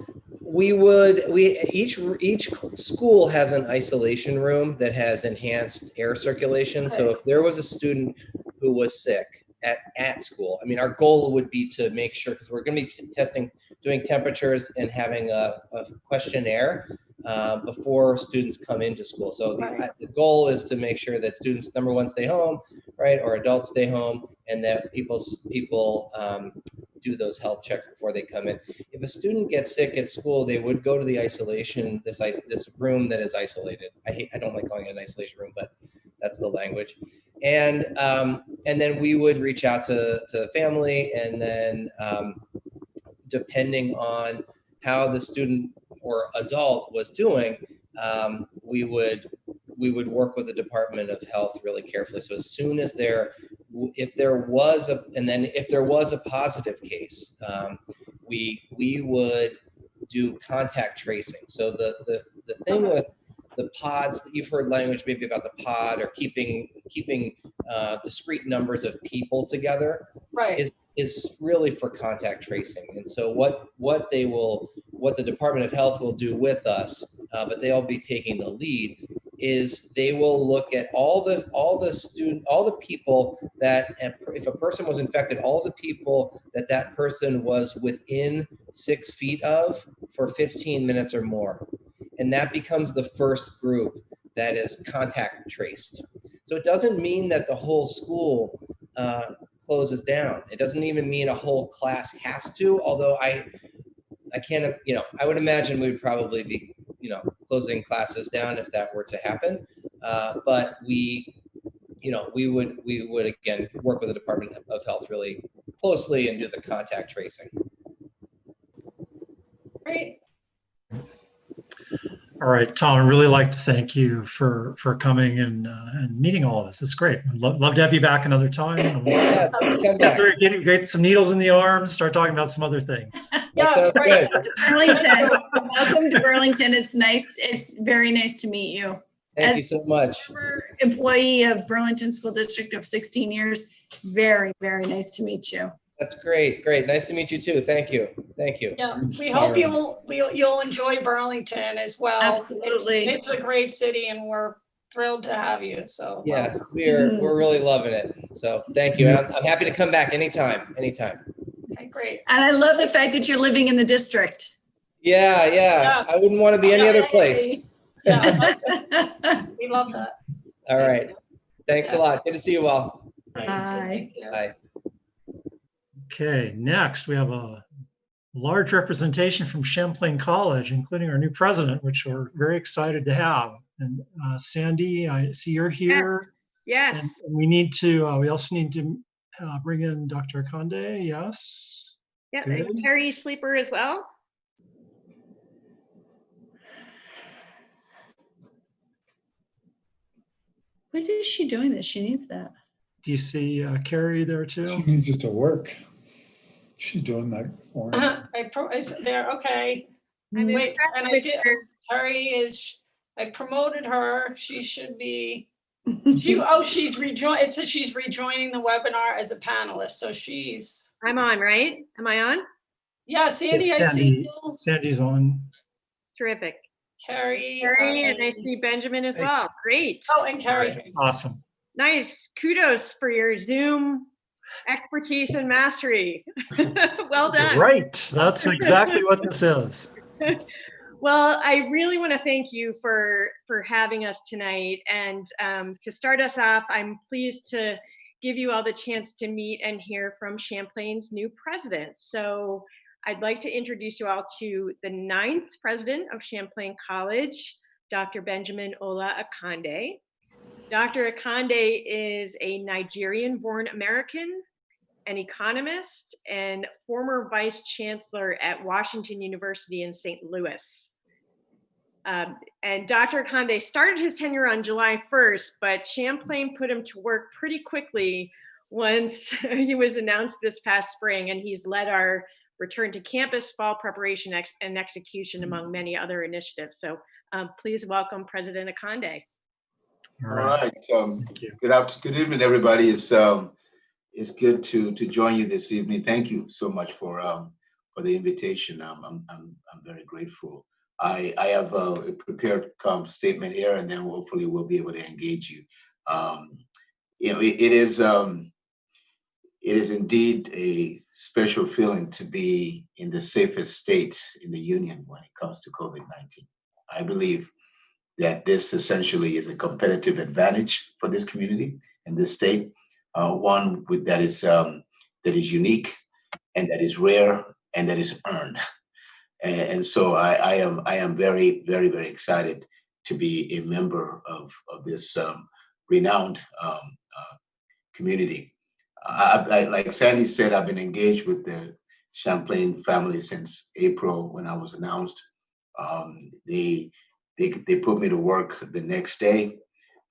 each school has an isolation room that has enhanced air circulation. So if there was a student who was sick at school, our goal would be to make sure, because we're going to be doing temperatures and having a questionnaire before students come into school. So the goal is to make sure that students, number one, stay home, right, or adults stay home, and that people do those health checks before they come in. If a student gets sick at school, they would go to the isolation, this room that is isolated. I don't like calling it an isolation room, but that's the language. And then we would reach out to family, and then depending on how the student or adult was doing, we would work with the Department of Health really carefully. So as soon as if there was a positive case, we would do contact tracing. So the thing with the pods, that you've heard language maybe about the pod, or keeping discrete numbers of people together,
Right.
is really for contact tracing. And so what the Department of Health will do with us, but they'll be taking the lead, is they will look at all the people that, if a person was infected, all the people that person was within 6 feet of for 15 minutes or more. And that becomes the first group that is contact traced. So it doesn't mean that the whole school closes down. It doesn't even mean a whole class has to, although I can't, I would imagine we would probably be, closing classes down if that were to happen. But we would again work with the Department of Health really closely and do the contact tracing.
Great.
All right, Tom, I'd really like to thank you for coming and meeting all of us. It's great. I'd love to have you back another time.
Yeah, come back.
Get some needles in the arms, start talking about some other things.
Yeah,
That
it's
sounds
great.
good.
Burlington. Welcome to Burlington. It's nice. It's very nice to meet you.
Thank you so much.
Former employee of Burlington School District of 16 years. Very, very nice to meet you.
That's great. Great. Nice to meet you too. Thank you. Thank you.
Yeah, we hope you'll enjoy Burlington as well.
Absolutely.
It's a great city, and we're thrilled to have you. So
Yeah, we're really loving it. So thank you. And I'm happy to come back anytime.
okay, great.
And I love the fact that you're living in the district.
Yeah.
Yes.
I wouldn't want to be any other place.
Yeah, we love that.
All right. Thanks a lot. Good to see you all.
Bye.
Thank you.
Bye.
Okay, next we have a large representation from Champlain College, including our new president, which we're very excited to have. And Sandy, I see you're here.
Yes.
And we need to, we also need to bring in Dr. Akande, yes.
Yeah,
Good.
and Carrie Sleeper as well.
What is she doing that she needs that?
Do you see Carrie there too?
She needs it to work. She's doing that for me.
There, okay.
I'm
Wait,
impressed
and I
with
did,
her.
Carrie is, I promoted her. She should be, she's rejoined, it says she's rejoining the webinar as a panelist. So she's,
I'm on, right? Am I on?
yeah, Sandy, I see you.
Sandy's on.
Terrific.
Carrie.
Carrie, and I see Benjamin as well. Great.
Oh, and Carrie.
Awesome.
Nice. Kudos for your Zoom expertise and mastery. Well done.
Right. That's exactly what this is.
Well, I really want to thank you for having us tonight. And to start us off, I'm pleased to give you all the chance to meet and hear from Champlain's new president. So I'd like to introduce you all to the 9th president of Champlain College, Dr. Benjamin Ola Akande. Dr. Akande is a Nigerian-born American, an economist, and former vice chancellor at Washington University in St. Louis. And Dr. Akande started his tenure on July 1st, but Champlain put him to work pretty quickly once he was announced this past spring, and he's led our return to campus, fall preparation and execution, among many other initiatives. So please welcome President Akande.
All
All
right.
right.
Thank you.
Good evening, everybody. It's good to join you this evening. Thank you so much for the invitation. I'm very grateful. I have a prepared statement here, and then hopefully we'll be able to engage you. It is indeed a special feeling to be in the safest state in the union when it comes to COVID-19. I believe that this essentially is a competitive advantage for this community and this state, one that is unique and that is rare and that is earned. And so I am very, very, very excited to be a member of this renowned community. Like Sandy said, I've been engaged with the Champlain family since April when I was announced. They put me to work the next day,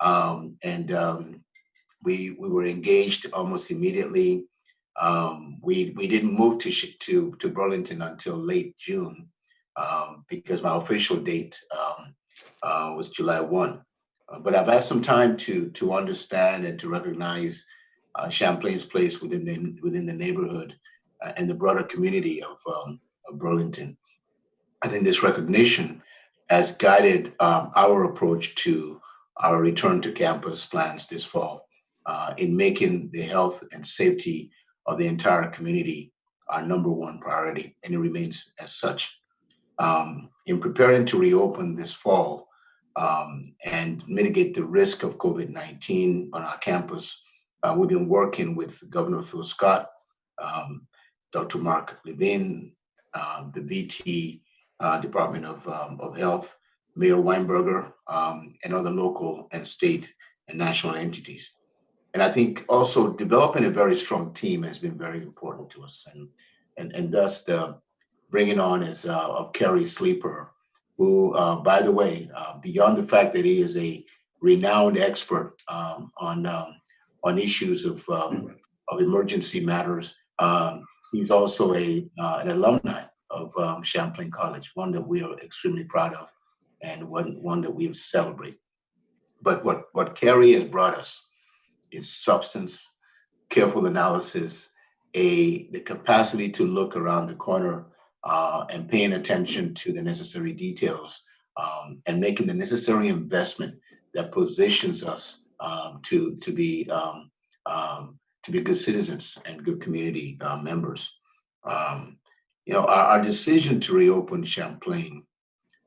and we were engaged almost immediately. We didn't move to Burlington until late June because my official date was July 1. But I've had some time to understand and to recognize Champlain's place within the neighborhood and the broader community of Burlington. I think this recognition has guided our approach to our return to campus plans this fall in making the health and safety of the entire community our number one priority, and it remains as such. In preparing to reopen this fall and mitigate the risk of COVID-19 on our campus, we've been working with Governor Phil Scott, Dr. Mark Levine, the VT Department of Health, Mayor Weinberger, and other local and state and national entities. And I think also developing a very strong team has been very important to us. And thus the bringing on is of Carrie Sleeper, who, by the way, beyond the fact that he is a renowned expert on issues of emergency matters, he's also an alumni of Champlain College, one that we are extremely proud of and one that we celebrate. But what Carrie has brought us is substance, careful analysis, the capacity to look around the corner and paying attention to the necessary details and making the necessary investment that positions us to be good citizens and good community members. Our decision to reopen Champlain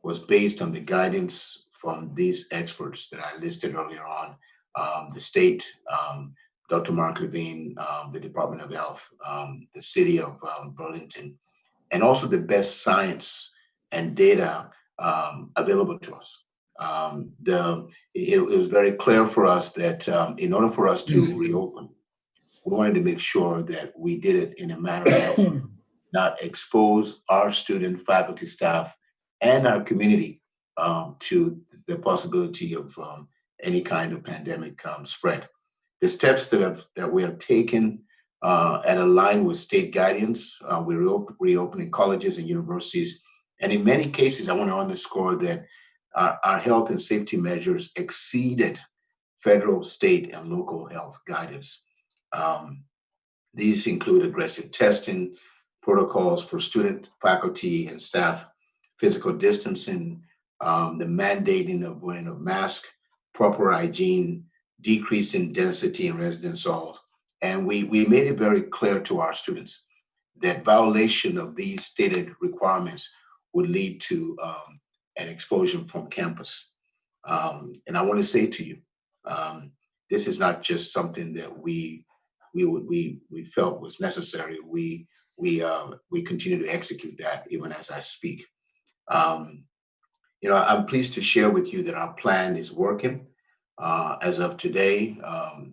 was based on the guidance from these experts that I listed earlier on. The state, Dr. Mark Levine, the Department of Health, the city of Burlington, and also the best science and data available to us. It was very clear for us that in order for us to reopen, we wanted to make sure that we did it in a manner that would not expose our student, faculty, staff, and our community to the possibility of any kind of pandemic spread. The steps that we have taken and aligned with state guidance, we're reopening colleges and universities. And in many cases, I want to underscore that our health and safety measures exceeded federal, state, and local health guidance. These include aggressive testing, protocols for student, faculty, and staff, physical distancing, the mandating of wearing of masks, proper hygiene, decreasing density in residence halls. And we made it very clear to our students that violation of these stated requirements would lead to an expulsion from campus. And I want to say to you, this is not just something that we felt was necessary. We continue to execute that even as I speak. I'm pleased to share with you that our plan is working. As of today,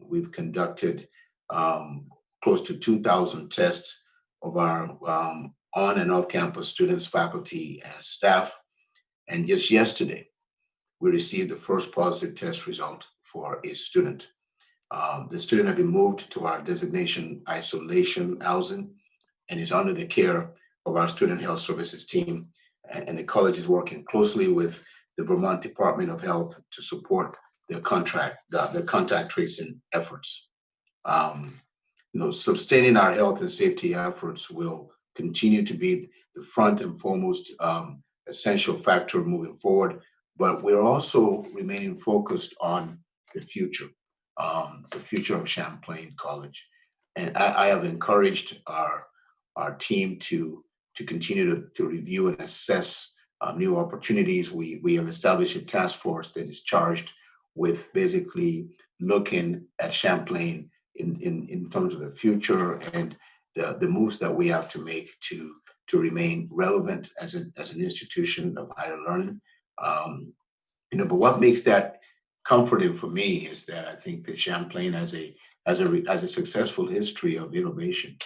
we've conducted close to 2,000 tests of our on and off campus students, faculty, and staff. And just yesterday, we received the first positive test result for a student. The student had been moved to our designation isolation housing and is under the care of our student health services team. And the college is working closely with the Vermont Department of Health to support the contact tracing efforts. Sustaining our health and safety efforts will continue to be the front and foremost essential factor moving forward, but we're also remaining focused on the future of Champlain College. And I have encouraged our team to continue to review and assess new opportunities. We have established a task force that is charged with basically looking at Champlain in terms of the future and the moves that we have to make to remain relevant as an institution of higher learning. But what makes that comforting for me is that I think that Champlain has a successful history of innovation.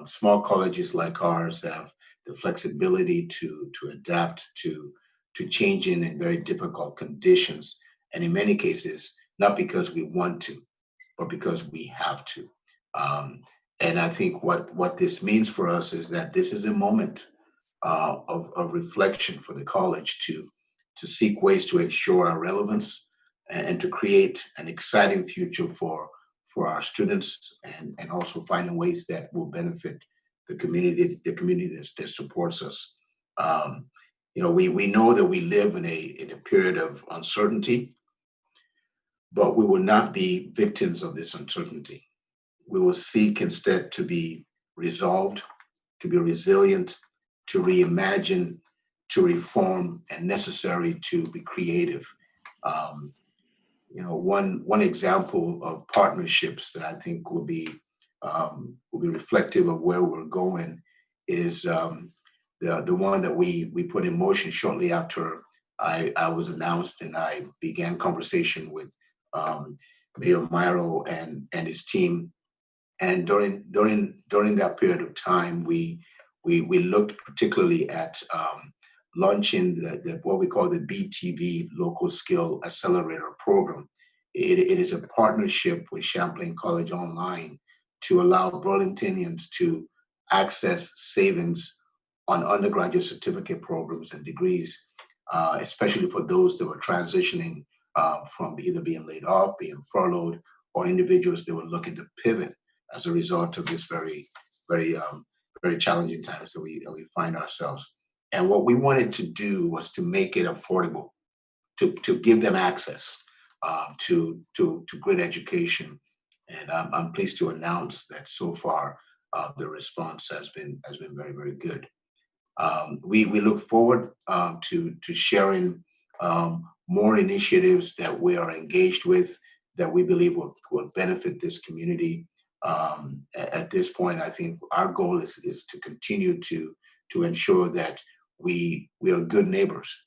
Small colleges like ours have the flexibility to adapt to changing in very difficult conditions, and in many cases, not because we want to, but because we have to. And I think what this means for us is that this is a moment of reflection for the college to seek ways to ensure our relevance and to create an exciting future for our students, and also finding ways that will benefit the community that supports us. We know that we live in a period of uncertainty, but we will not be victims of this uncertainty. We will seek instead to be resolved, to be resilient, to reimagine, to reform, and necessary to be creative. One example of partnerships that I think will be reflective of where we're going is the one that we put in motion shortly after I was announced, and I began conversation with Mayor Miro and his team. And during that period of time, we looked particularly at launching what we call the BTV Local Skill Accelerator Program. It is a partnership with Champlain College Online to allow Burlingtonians to access savings on undergraduate certificate programs and degrees, especially for those that were transitioning from either being laid off, being furloughed, or individuals that were looking to pivot as a result of this very, very, very challenging times that we find ourselves. And what we wanted to do was to make it affordable, to give them access to great education. And I'm pleased to announce that so far the response has been very, very good. We look forward to sharing more initiatives that we are engaged with that we believe will benefit this community. At this point, I think our goal is to continue to to ensure that we are good neighbors,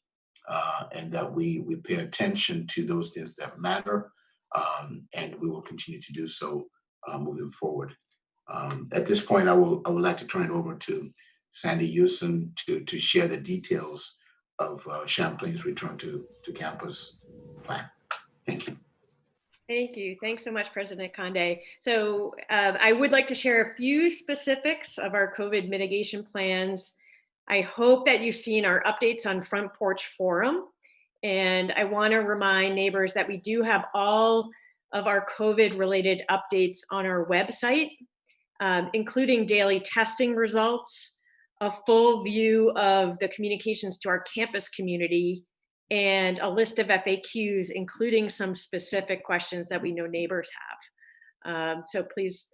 and that we pay attention to those things that matter, and we will continue to do so moving forward. At this point, I would like to turn it over to Sandy Yusen to share the details of Champlain's return to campus plan. Thank you.
Thank you. Thanks so much, President Akande. So I would like to share a few specifics of our COVID mitigation plans. I hope that you've seen our updates on Front Porch Forum. And I want to remind neighbors that we do have all of our COVID related updates on our website, including daily testing results, a full view of the communications to our campus community, and a list of FAQs, including some specific questions that we know neighbors have. So please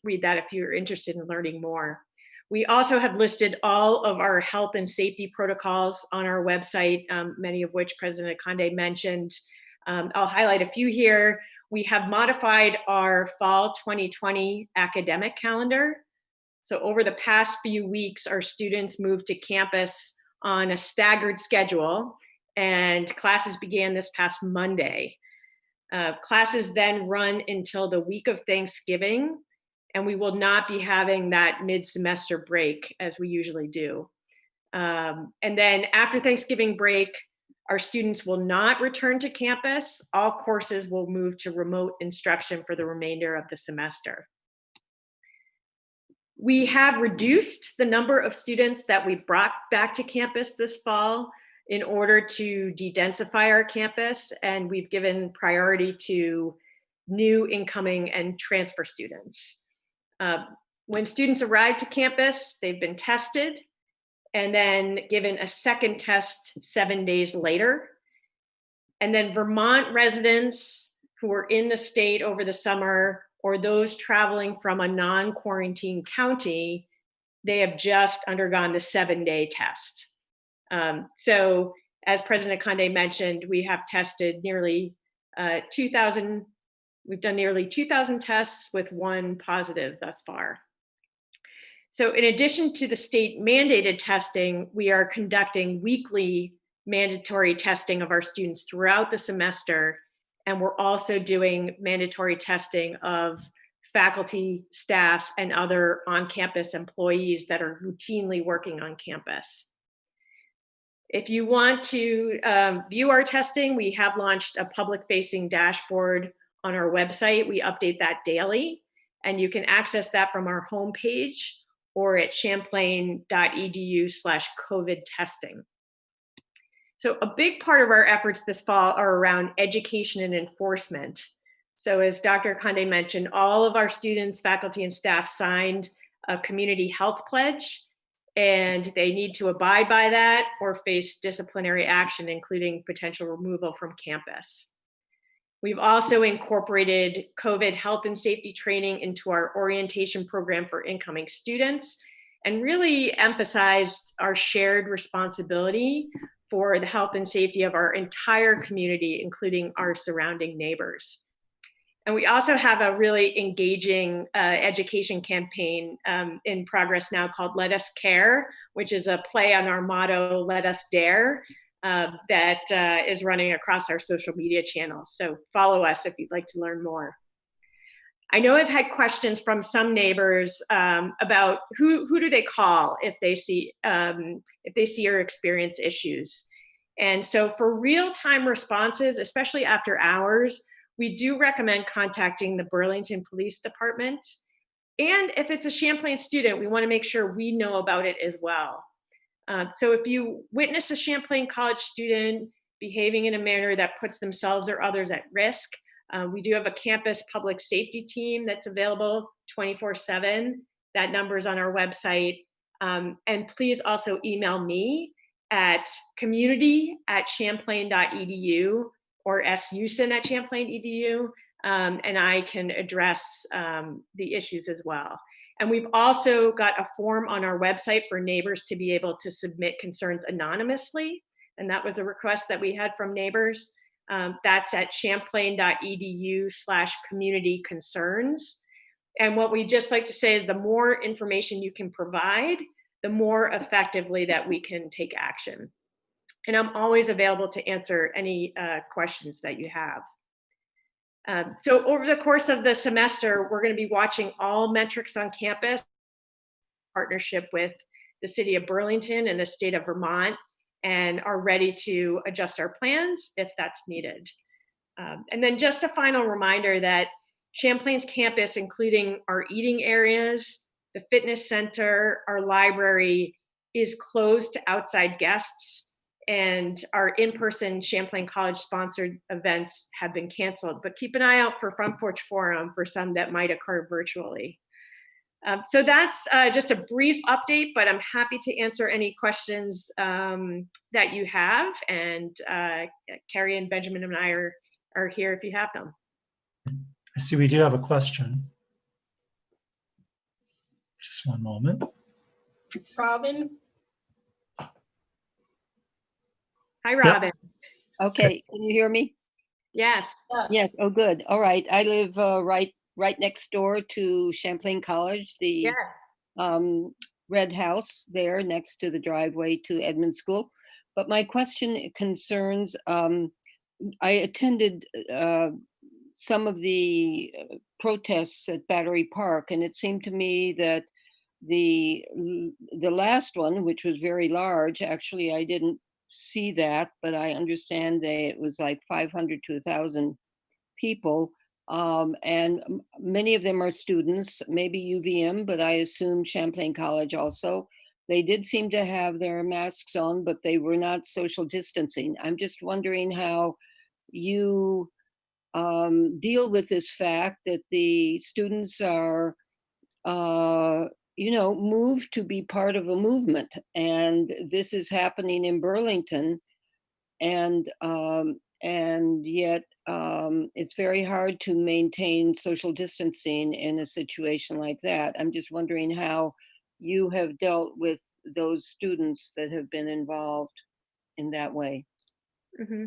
read that if you're interested in learning more. We also have listed all of our health and safety protocols on our website, many of which President Akande mentioned. I'll highlight a few here. We have modified our fall 2020 academic calendar. So over the past few weeks, our students moved to campus on a staggered schedule, and classes began this past Monday. Classes then run until the week of Thanksgiving, and we will not be having that mid-semester break as we usually do. And then after Thanksgiving break, our students will not return to campus. All courses will move to remote instruction for the remainder of the semester. We have reduced the number of students that we brought back to campus this fall in order to de-densify our campus, and we've given priority to new incoming and transfer students. When students arrive to campus, they've been tested and then given a second test 7 days later. And then Vermont residents who were in the state over the summer, or those traveling from a non-quarantine county, they have just undergone the 7-day test. So as President Akande mentioned, we have tested nearly 2,000, we've done nearly 2,000 tests with 1 positive thus far. So in addition to the state mandated testing, we are conducting weekly mandatory testing of our students throughout the semester. And we're also doing mandatory testing of faculty, staff, and other on-campus employees that are routinely working on campus. If you want to view our testing, we have launched a public-facing dashboard on our website. We update that daily, and you can access that from our homepage or at champlain.edu/COVID testing. So a big part of our efforts this fall are around education and enforcement. So as Dr. Akande mentioned, all of our students, faculty, and staff signed a community health pledge, and they need to abide by that or face disciplinary action, including potential removal from campus. We've also incorporated COVID health and safety training into our orientation program for incoming students, and really emphasized our shared responsibility for the health and safety of our entire community, including our surrounding neighbors. And we also have a really engaging education campaign in progress now called Let Us Care, which is a play on our motto, Let Us Dare, that is running across our social media channels. So follow us if you'd like to learn more. I know I've had questions from some neighbors about who do they call if they see or experience issues. And so for real-time responses, especially after hours, we do recommend contacting the Burlington Police Department. And if it's a Champlain student, we want to make sure we know about it as well. So if you witness a Champlain College student behaving in a manner that puts themselves or others at risk, we do have a campus public safety team that's available 24/7. That number is on our website. And please also email me at community@champlain.edu or susen@champlain.edu, and I can address the issues as well. And we've also got a form on our website for neighbors to be able to submit concerns anonymously. And that was a request that we had from neighbors. That's at champlain.edu/community concerns. And what we just like to say is the more information you can provide, the more effectively that we can take action. And I'm always available to answer any questions that you have. So over the course of the semester, we're going to be watching all metrics on campus in partnership with the city of Burlington and the state of Vermont, and are ready to adjust our plans if that's needed. And then just a final reminder that Champlain's campus, including our eating areas, the fitness center, our library, is closed to outside guests, and our in-person Champlain College sponsored events have been canceled. But keep an eye out for Front Porch Forum for some that might occur virtually. So that's just a brief update, but I'm happy to answer any questions that you have. And Carrie and Benjamin and I are here if you have them.
I see we do have a question. Just one moment.
Robin?
Hi, Robin.
Okay, can you hear me?
Yes.
Yes, oh, good. All right, I live right next door to Champlain College, the
Yes.
red house there next to the driveway to Edmond School. But my question concerns, I attended some of the protests at Battery Park, and it seemed to me that the last one, which was very large, actually I didn't see that, but I understand that it was like 500 to 1,000 people. And many of them are students, maybe UVM, but I assume Champlain College also. They did seem to have their masks on, but they were not social distancing. I'm just wondering how you deal with this fact that the students are, moved to be part of a movement. And this is happening in Burlington. And yet it's very hard to maintain social distancing in a situation like that. I'm just wondering how you have dealt with those students that have been involved in that way.
Mm-hmm.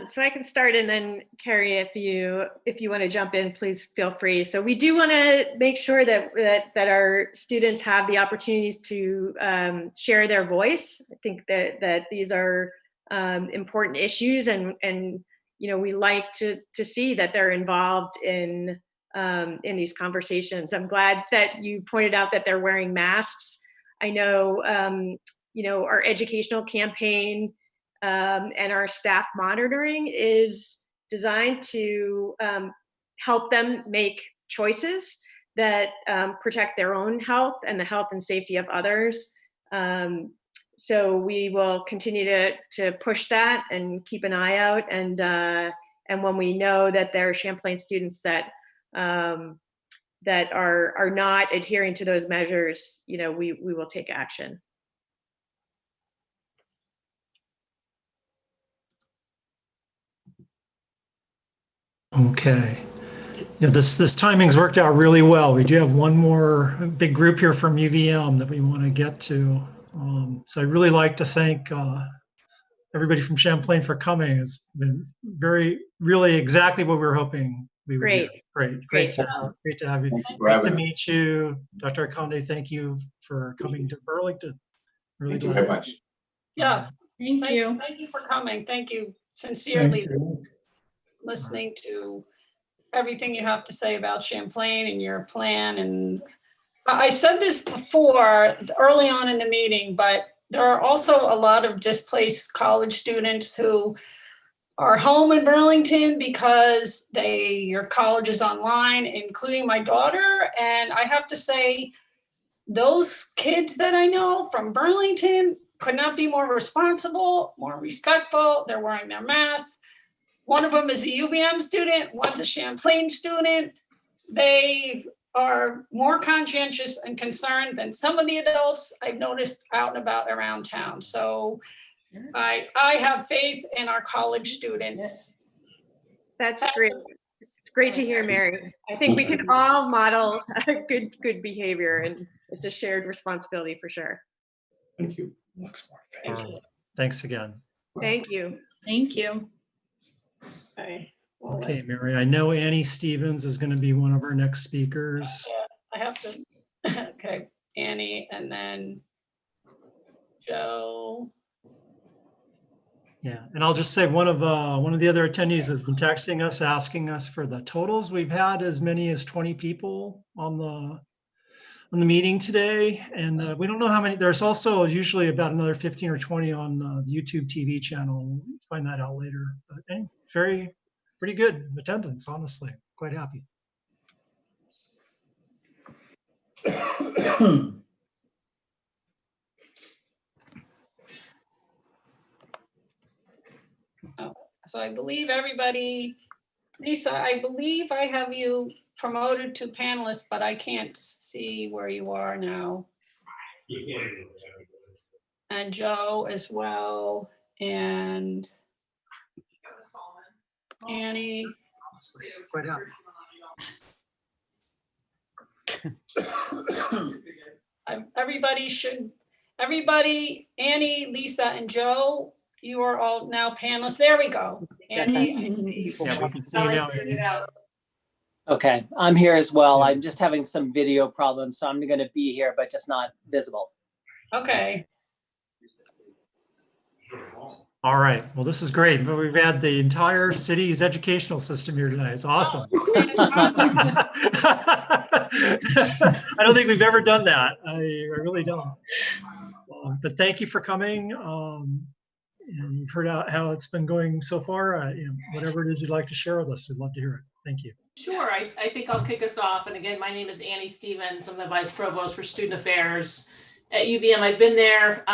So I can start, and then Carrie, if you want to jump in, please feel free. So we do want to make sure that our students have the opportunities to share their voice. I think that these are important issues, and we like to see that they're involved in these conversations. I'm glad that you pointed out that they're wearing masks. I know our educational campaign and our staff monitoring is designed to help them make choices that protect their own health and the health and safety of others. So we will continue to push that and keep an eye out. And when we know that there are Champlain students that are not adhering to those measures, we will take action.
Okay. This timing's worked out really well. We do have one more big group here from UVM that we want to get to. So I'd really like to thank everybody from Champlain for coming. It's been really exactly what we were hoping we would
Great.
get. Great to have you. Nice to meet you. Dr. Akande, thank you for coming to Burlington. Really
Thank you very much.
Yes.
Thank you.
Thank you for coming. Thank you sincerely.
Thank you.
Listening to everything you have to say about Champlain and your plan. And I said this before early on in the meeting, but there are also a lot of displaced college students who are home in Burlington because your college is online, including my daughter. And I have to say, those kids that I know from Burlington could not be more responsible, more respectful. They're wearing their masks. One of them is a UVM student, one's a Champlain student. They are more conscientious and concerned than some of the adults I've noticed out and about around town. So I have faith in our college students.
That's great. It's great to hear, Mary. I think we can all model good behavior, and it's a shared responsibility for sure.
Thank you.
Thanks again.
Thank you.
Thank you.
Okay, Mary, I know Annie Stevens is going to be one of our next speakers.
I have to, okay, Annie, and then Joe.
Yeah, and I'll just say one of the other attendees has been texting us, asking us for the totals. We've had as many as 20 people on the meeting today, and we don't know how many. There's also usually about another 15 or 20 on the YouTube TV channel. We'll find that out later. But pretty good attendance, honestly. Quite happy.
So I believe everybody, Lisa, I believe I have you promoted to panelist, but I can't see where you are now. And Joe as well, and Annie.
Quite happy.
Everybody, Annie, Lisa, and Joe, you are all now panelists. There we go. Annie.
Yeah, we can see you now.
Okay, I'm here as well. I'm just having some video problems, so I'm going to be here, but just not visible.
Okay.
All right. Well, this is great. But we've had the entire city's educational system here tonight. It's awesome. I don't think we've ever done that. I really don't. But thank you for coming. And you've heard how it's been going so far. Whatever it is you'd like to share with us, we'd love to hear it. Thank you.
Sure. I think I'll kick us off. And again, my name is Annie Stevens. I'm the Vice Provost for Student Affairs at UVM. I've been there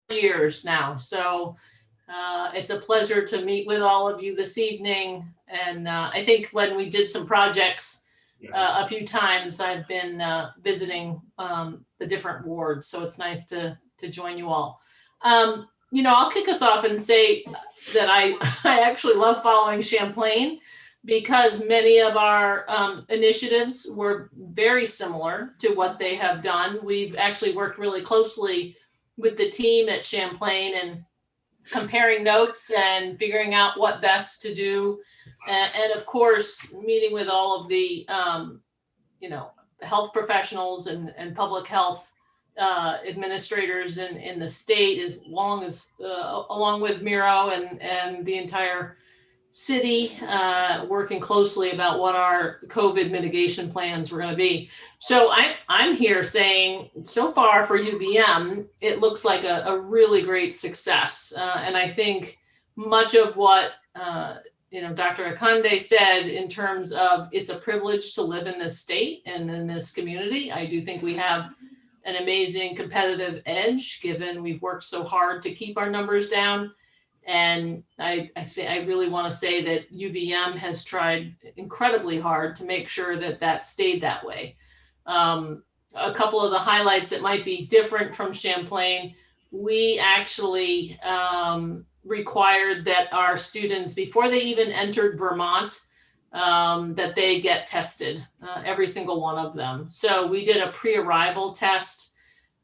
years now. So it's a pleasure to meet with all of you this evening. And I think when we did some projects a few times, I've been visiting the different wards. So it's nice to join you all. I'll kick us off and say that I actually love following Champlain, because many of our initiatives were very similar to what they have done. We've actually worked really closely with the team at Champlain and comparing notes and figuring out what best to do. And of course, meeting with all of the, health professionals and public health administrators in the state, as long as, along with Miro and the entire city, working closely about what our COVID mitigation plans were going to be. So I'm here saying, so far for UVM, it looks like a really great success. And I think much of what Dr. Akande said in terms of it's a privilege to live in this state and in this community. I do think we have an amazing competitive edge, given we've worked so hard to keep our numbers down. And I really want to say that UVM has tried incredibly hard to make sure that stayed that way. A couple of the highlights that might be different from Champlain, we actually required that our students, before they even entered Vermont, that they get tested, every single one of them. So we did a pre-arrival test,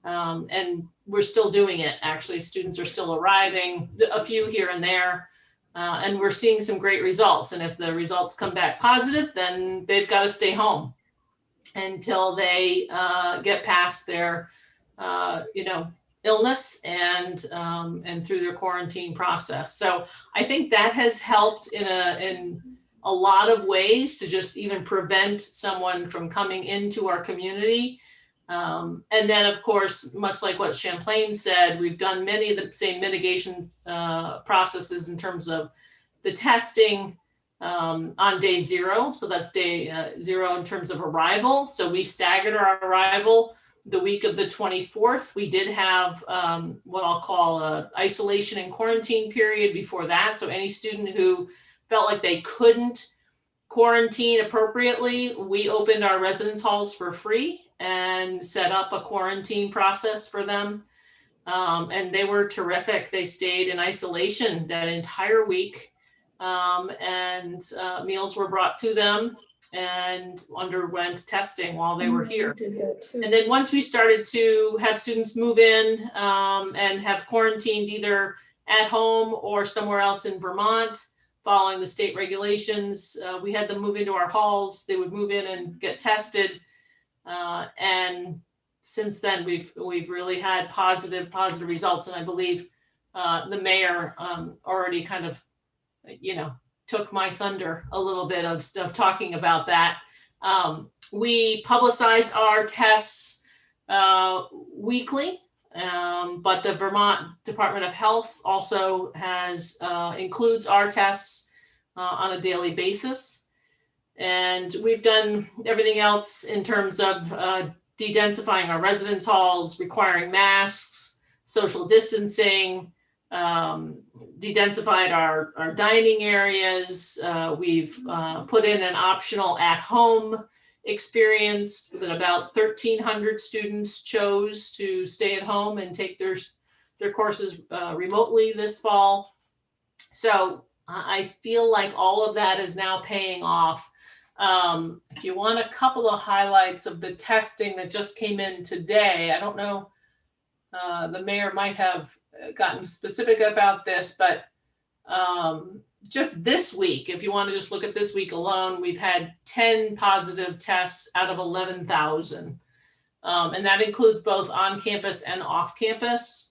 and we're still doing it. Actually, students are still arriving, a few here and there, and we're seeing some great results. And if the results come back positive, then they've got to stay home until they get past their, illness and through their quarantine process. So I think that has helped in a lot of ways to just even prevent someone from coming into our community. And then, of course, much like what Champlain said, we've done many of the same mitigation processes in terms of the testing on day 0. So that's day 0 in terms of arrival. So we staggered our arrival the week of the 24th. We did have what I'll call a isolation and quarantine period before that. So any student who felt like they couldn't quarantine appropriately, we opened our residence halls for free and set up a quarantine process for them. And they were terrific. They stayed in isolation that entire week, and meals were brought to them and underwent testing while they were here. And then once we started to have students move in and have quarantined either at home or somewhere else in Vermont, following the state regulations, we had them move into our halls. They would move in and get tested. And since then, we've really had positive results, and I believe the mayor already kind of, took my thunder a little bit of talking about that. We publicize our tests weekly, but the Vermont Department of Health also includes our tests on a daily basis. And we've done everything else in terms of de-densifying our residence halls, requiring masks, social distancing, de-densified our dining areas. We've put in an optional at-home experience that about 1,300 students chose to stay at home and take their courses remotely this fall. So I feel like all of that is now paying off. If you want a couple of highlights of the testing that just came in today, I don't know, the mayor might have gotten specific about this, but just this week, if you want to just look at this week alone, we've had 10 positive tests out of 11,000. And that includes both on campus and off campus.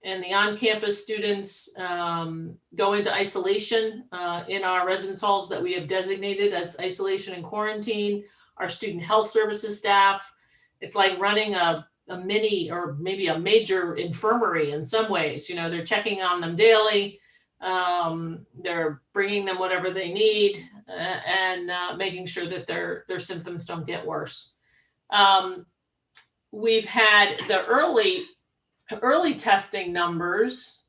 And the on-campus students go into isolation in our residence halls that we have designated as isolation and quarantine. Our student health services staff, it's like running a mini or maybe a major infirmary in some ways. They're checking on them daily. They're bringing them whatever they need and making sure that their symptoms don't get worse. We've had the early testing numbers.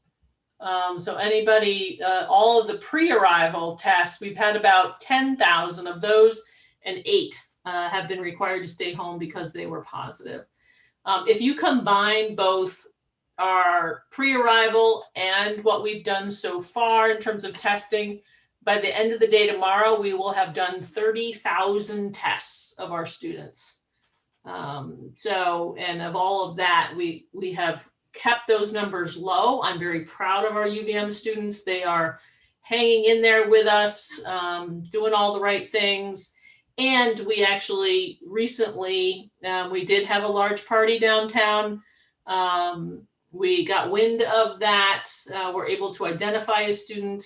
So anybody, all of the pre-arrival tests, we've had about 10,000 of those, and 8 have been required to stay home because they were positive. If you combine both our pre-arrival and what we've done so far in terms of testing, by the end of the day tomorrow, we will have done 30,000 tests of our students. And of all of that, we have kept those numbers low. I'm very proud of our UVM students. They are hanging in there with us, doing all the right things. And we actually recently, we did have a large party downtown. We got wind of that. We're able to identify a student,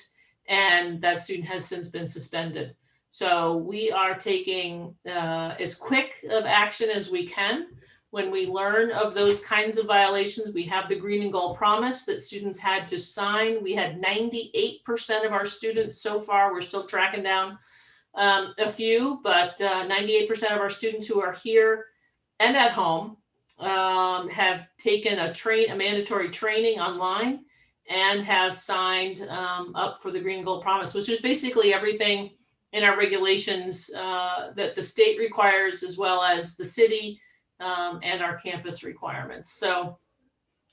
and that student has since been suspended. So we are taking as quick of action as we can. When we learn of those kinds of violations, we have the green and gold promise that students had to sign. We had 98% of our students so far. We're still tracking down a few, but 98% of our students who are here and at home have taken a mandatory training online and have signed up for the green and gold promise, which is basically everything in our regulations that the state requires, as well as the city and our campus requirements. So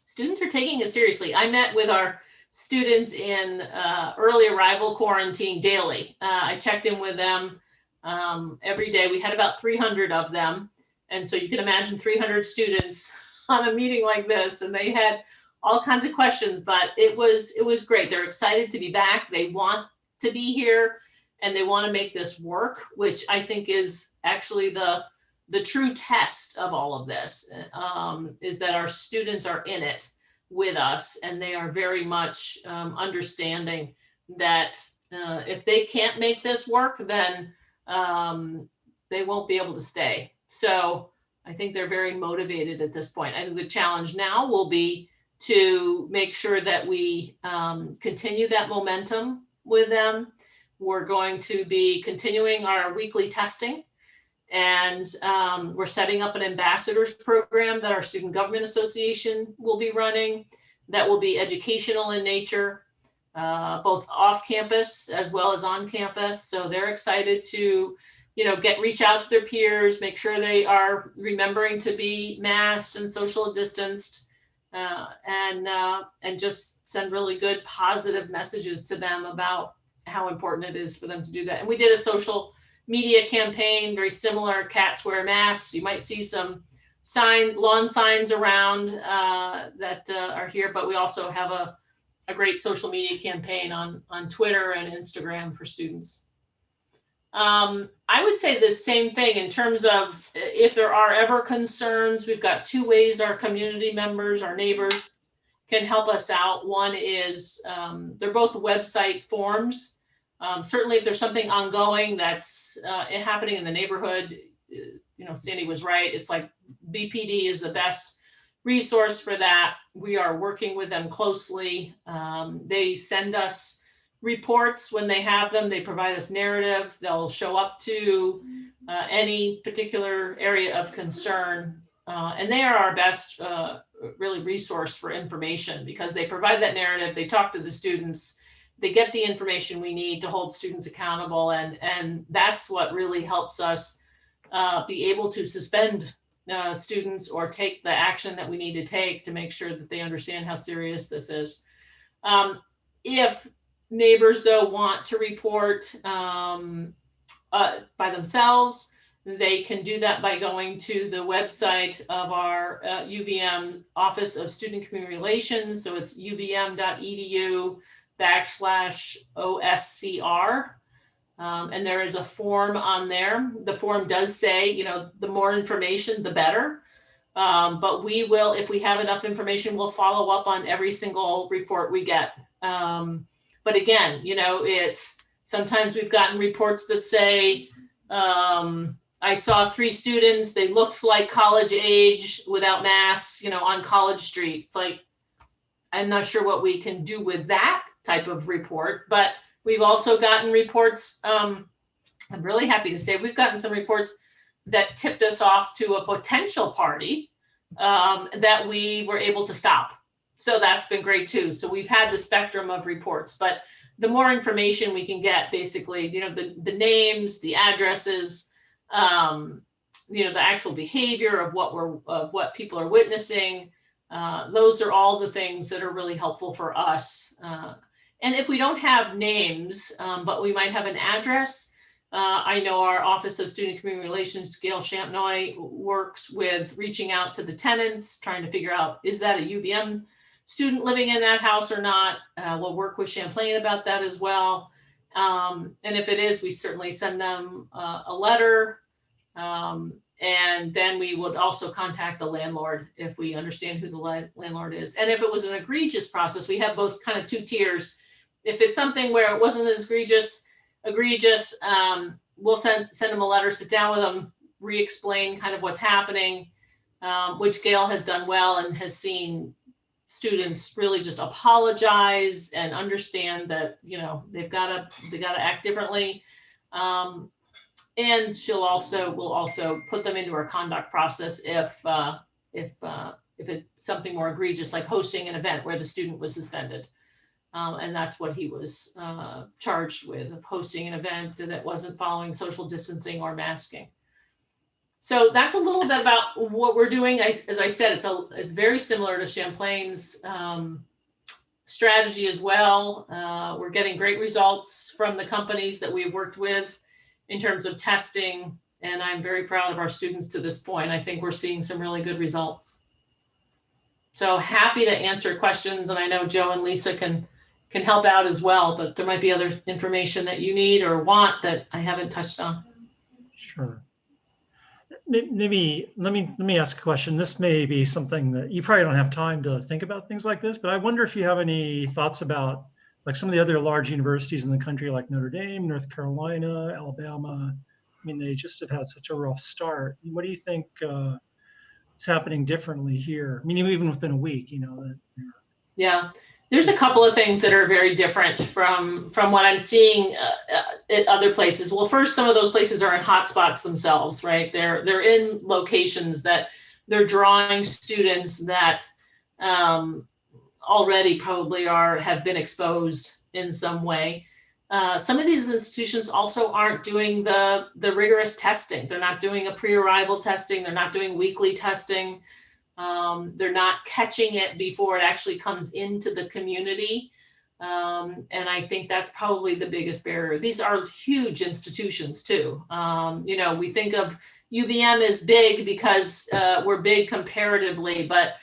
students are taking it seriously. I met with our students in early arrival quarantine daily. I checked in with them every day. We had about 300 of them. And so you can imagine 300 students on a meeting like this, and they had all kinds of questions, but it was great. They're excited to be back. They want to be here, and they want to make this work, which I think is actually the true test of all of this, is that our students are in it with us, and they are very much understanding that if they can't make this work, then they won't be able to stay. So I think they're very motivated at this point. I think the challenge now will be to make sure that we continue that momentum with them. We're going to be continuing our weekly testing, and we're setting up an ambassadors program that our Student Government Association will be running that will be educational in nature, both off campus as well as on campus. So they're excited to reach out to their peers, make sure they are remembering to be masked and social distanced, and just send really good positive messages to them about how important it is for them to do that. And we did a social media campaign, very similar, cats wear masks. You might see some lawn signs around that are here, but we also have a great social media campaign on Twitter and Instagram for students. I would say the same thing in terms of if there are ever concerns, we've got two ways our community members, our neighbors can help us out. One is they're both website forms. Certainly if there's something ongoing that's happening in the neighborhood, Sandy was right. It's like BPD is the best resource for that. We are working with them closely. They send us reports when they have them. They provide us narrative. They'll show up to any particular area of concern. And they are our best really resource for information because they provide that narrative. They talk to the students. They get the information we need to hold students accountable. And that's what really helps us be able to suspend students or take the action that we need to take to make sure that they understand how serious this is. If neighbors, though, want to report by themselves, they can do that by going to the website of our UVM Office of Student Community Relations. So it's uvm.edu/OSCR. And there is a form on there. The form does say, the more information, the better. But we will, if we have enough information, we'll follow up on every single report we get. But again, it's sometimes we've gotten reports that say, I saw 3 students, they looked like college age without masks, on College Street. It's like, I'm not sure what we can do with that type of report, but we've also gotten reports. I'm really happy to say we've gotten some reports that tipped us off to a potential party that we were able to stop. So that's been great too. So we've had the spectrum of reports, but the more information we can get, basically, the names, the addresses, the actual behavior of what people are witnessing. Those are all the things that are really helpful for us. And if we don't have names, but we might have an address, I know our Office of Student Community Relations, Gail Champnoy, works with reaching out to the tenants, trying to figure out, is that a UVM student living in that house or not? We'll work with Champlain about that as well. And if it is, we certainly send them a letter. And then we would also contact the landlord if we understand who the landlord is. And if it was an egregious process, we have both kind of 2 tiers. If it's something where it wasn't as egregious, we'll send them a letter, sit down with them, re-explain kind of what's happening, which Gail has done well and has seen students really just apologize and understand that, they've got to act differently. And we'll also put them into our conduct process if it's something more egregious, like hosting an event where the student was suspended. And that's what he was charged with, of hosting an event that wasn't following social distancing or masking. So that's a little bit about what we're doing. As I said, it's very similar to Champlain's strategy as well. We're getting great results from the companies that we've worked with in terms of testing, and I'm very proud of our students to this point. I think we're seeing some really good results. So happy to answer questions, and I know Joe and Lisa can help out as well, but there might be other information that you need or want that I haven't touched on.
Sure. Maybe let me ask a question. This may be something that you probably don't have time to think about things like this, but I wonder if you have any thoughts about like some of the other large universities in the country, like Notre Dame, North Carolina, Alabama. I mean, they just have had such a rough start. What do you think is happening differently here? I mean, even within a week,
Yeah, there's a couple of things that are very different from what I'm seeing at other places. Well, first, some of those places are in hotspots themselves, right? They're in locations that they're drawing students that already probably have been exposed in some way. Some of these institutions also aren't doing the rigorous testing. They're not doing a pre-arrival testing. They're not doing weekly testing. They're not catching it before it actually comes into the community. And I think that's probably the biggest barrier. These are huge institutions too. We think of UVM as big because we're big comparatively, but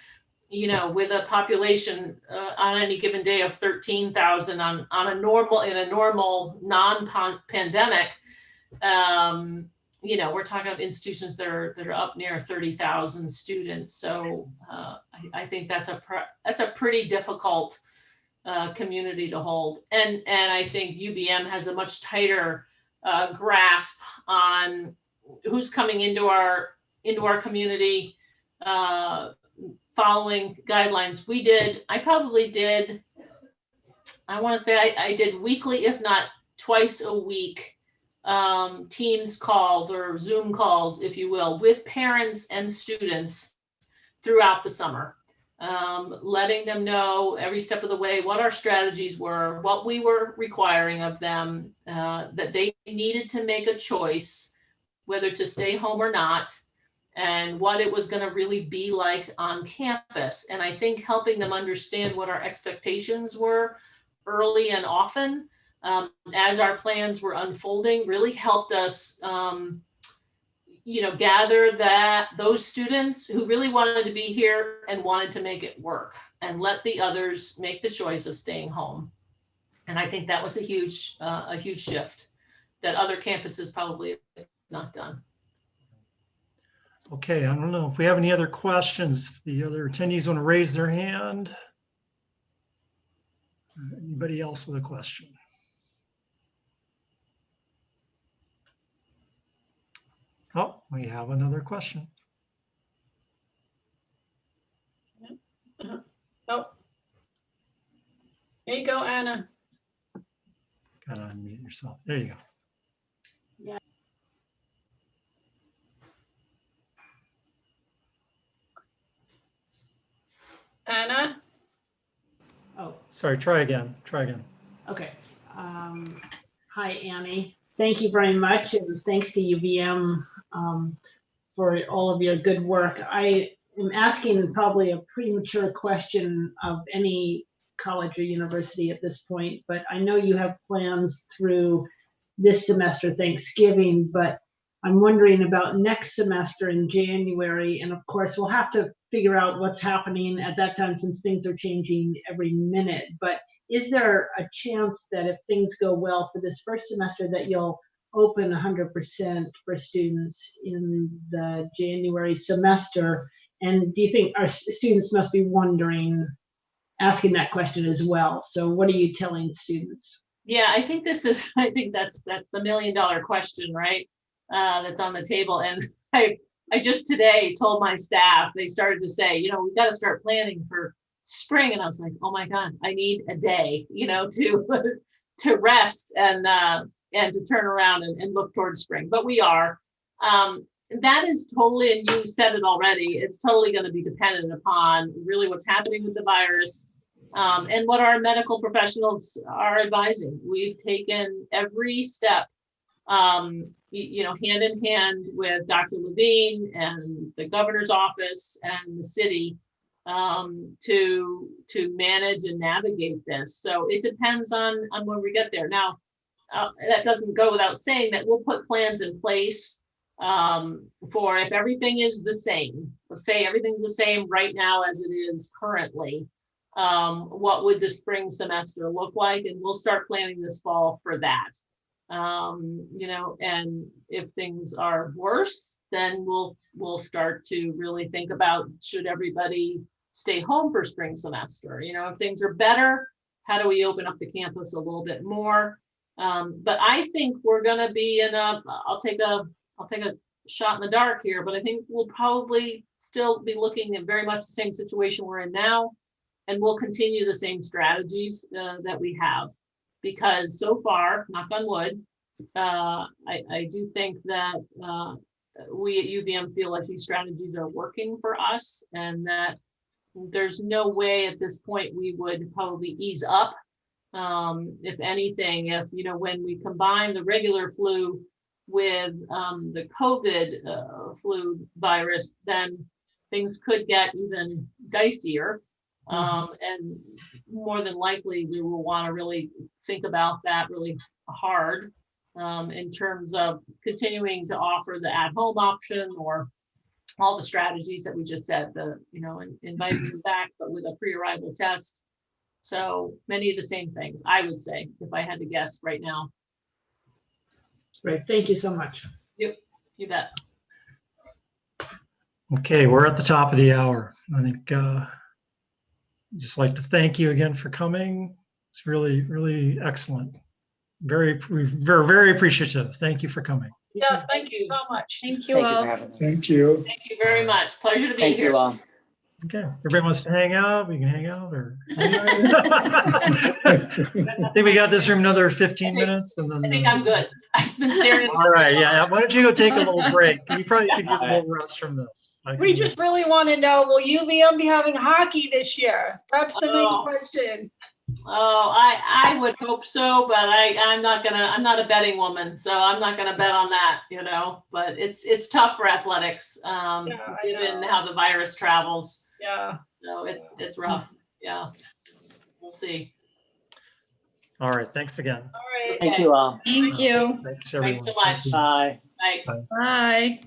with a population on any given day of 13,000 in a normal non-pandemic, You know, we're talking about institutions that are up near 30,000 students. So I think that's a pretty difficult community to hold. And I think UVM has a much tighter grasp on who's coming into our community, following guidelines. I want to say I did weekly, if not twice a week, Teams calls or Zoom calls, if you will, with parents and students throughout the summer, letting them know every step of the way what our strategies were, what we were requiring of them, that they needed to make a choice whether to stay home or not, and what it was going to really be like on campus. And I think helping them understand what our expectations were early and often, as our plans were unfolding, really helped us, gather those students who really wanted to be here and wanted to make it work, and let the others make the choice of staying home. And I think that was a huge shift that other campuses probably have not done.
Okay, I don't know if we have any other questions. If the other attendees want to raise their hand. Anybody else with a question? Oh, we have another question.
Oh, there you go, Anna.
Gotta unmute yourself. There you go.
Yeah. Anna?
Oh,
Sorry, try again.
okay. Hi, Annie. Thank you very much, and thanks to UVM for all of your good work. I am asking probably a premature question of any college or university at this point, but I know you have plans through this semester, Thanksgiving, but I'm wondering about next semester in January. And of course, we'll have to figure out what's happening at that time since things are changing every minute. But is there a chance that if things go well for this first semester that you'll open 100% for students in the January semester? And do you think our students must be asking that question as well? So what are you telling students?
Yeah, I think that's the $1 million question, right? That's on the table. And I just today told my staff, they started to say, we've got to start planning for spring. And I was like, oh my God, I need a day, to rest and to turn around and look towards spring. But we are. That is totally, and you said it already, it's totally going to be dependent upon really what's happening with the virus, and what our medical professionals are advising. We've taken every step, hand in hand with Dr. Levine and the governor's office and the city, to manage and navigate this. So it depends on when we get there. Now, that doesn't go without saying that we'll put plans in place for if everything is the same. Let's say everything's the same right now as it is currently. What would the spring semester look like? And we'll start planning this fall for that. And if things are worse, then we'll start to really think about, should everybody stay home for spring semester? If things are better, how do we open up the campus a little bit more? But I think we're going to be I'll take a shot in the dark here, but I think we'll probably still be looking at very much the same situation we're in now, and we'll continue the same strategies that we have, because so far, knock on wood, I do think that we at UVM feel like these strategies are working for us, and that there's no way at this point we would probably ease up. If anything, when we combine the regular flu with the COVID flu virus, then things could get even dicier. And more than likely, we will want to really think about that really hard, in terms of continuing to offer the at-home option, or all the strategies that we just said, inviting them back, but with a pre-arrival test. So many of the same things, I would say, if I had to guess right now.
Great, thank you so much.
Yep, you bet.
Okay, we're at the top of the hour. I think just like to thank you again for coming. It's really, really excellent. We're very appreciative. Thank you for coming.
Yes, thank you so much.
Thank you
Thank you
all.
for having us.
Thank you.
Thank you very much. Pleasure to be
Thank
here.
you all.
Okay, everybody wants to hang out, we can hang out or. I think we got this room another 15 minutes and then.
I think I'm good. I've been staring.
All right, yeah, why don't you go take a little break? You probably could use a little rest from this.
We just really want to know, will UVM be having hockey this year? That's the next question.
Oh, I would hope so, but I'm not a betting woman, so I'm not gonna bet on that, you know, but it's tough for athletics, given how the virus travels.
Yeah.
So it's rough. Yeah. We'll see.
All right, thanks again.
All right.
Thank you all.
Thank you.
Thanks, everyone.
Thanks so much.
Bye.
Bye.
Bye.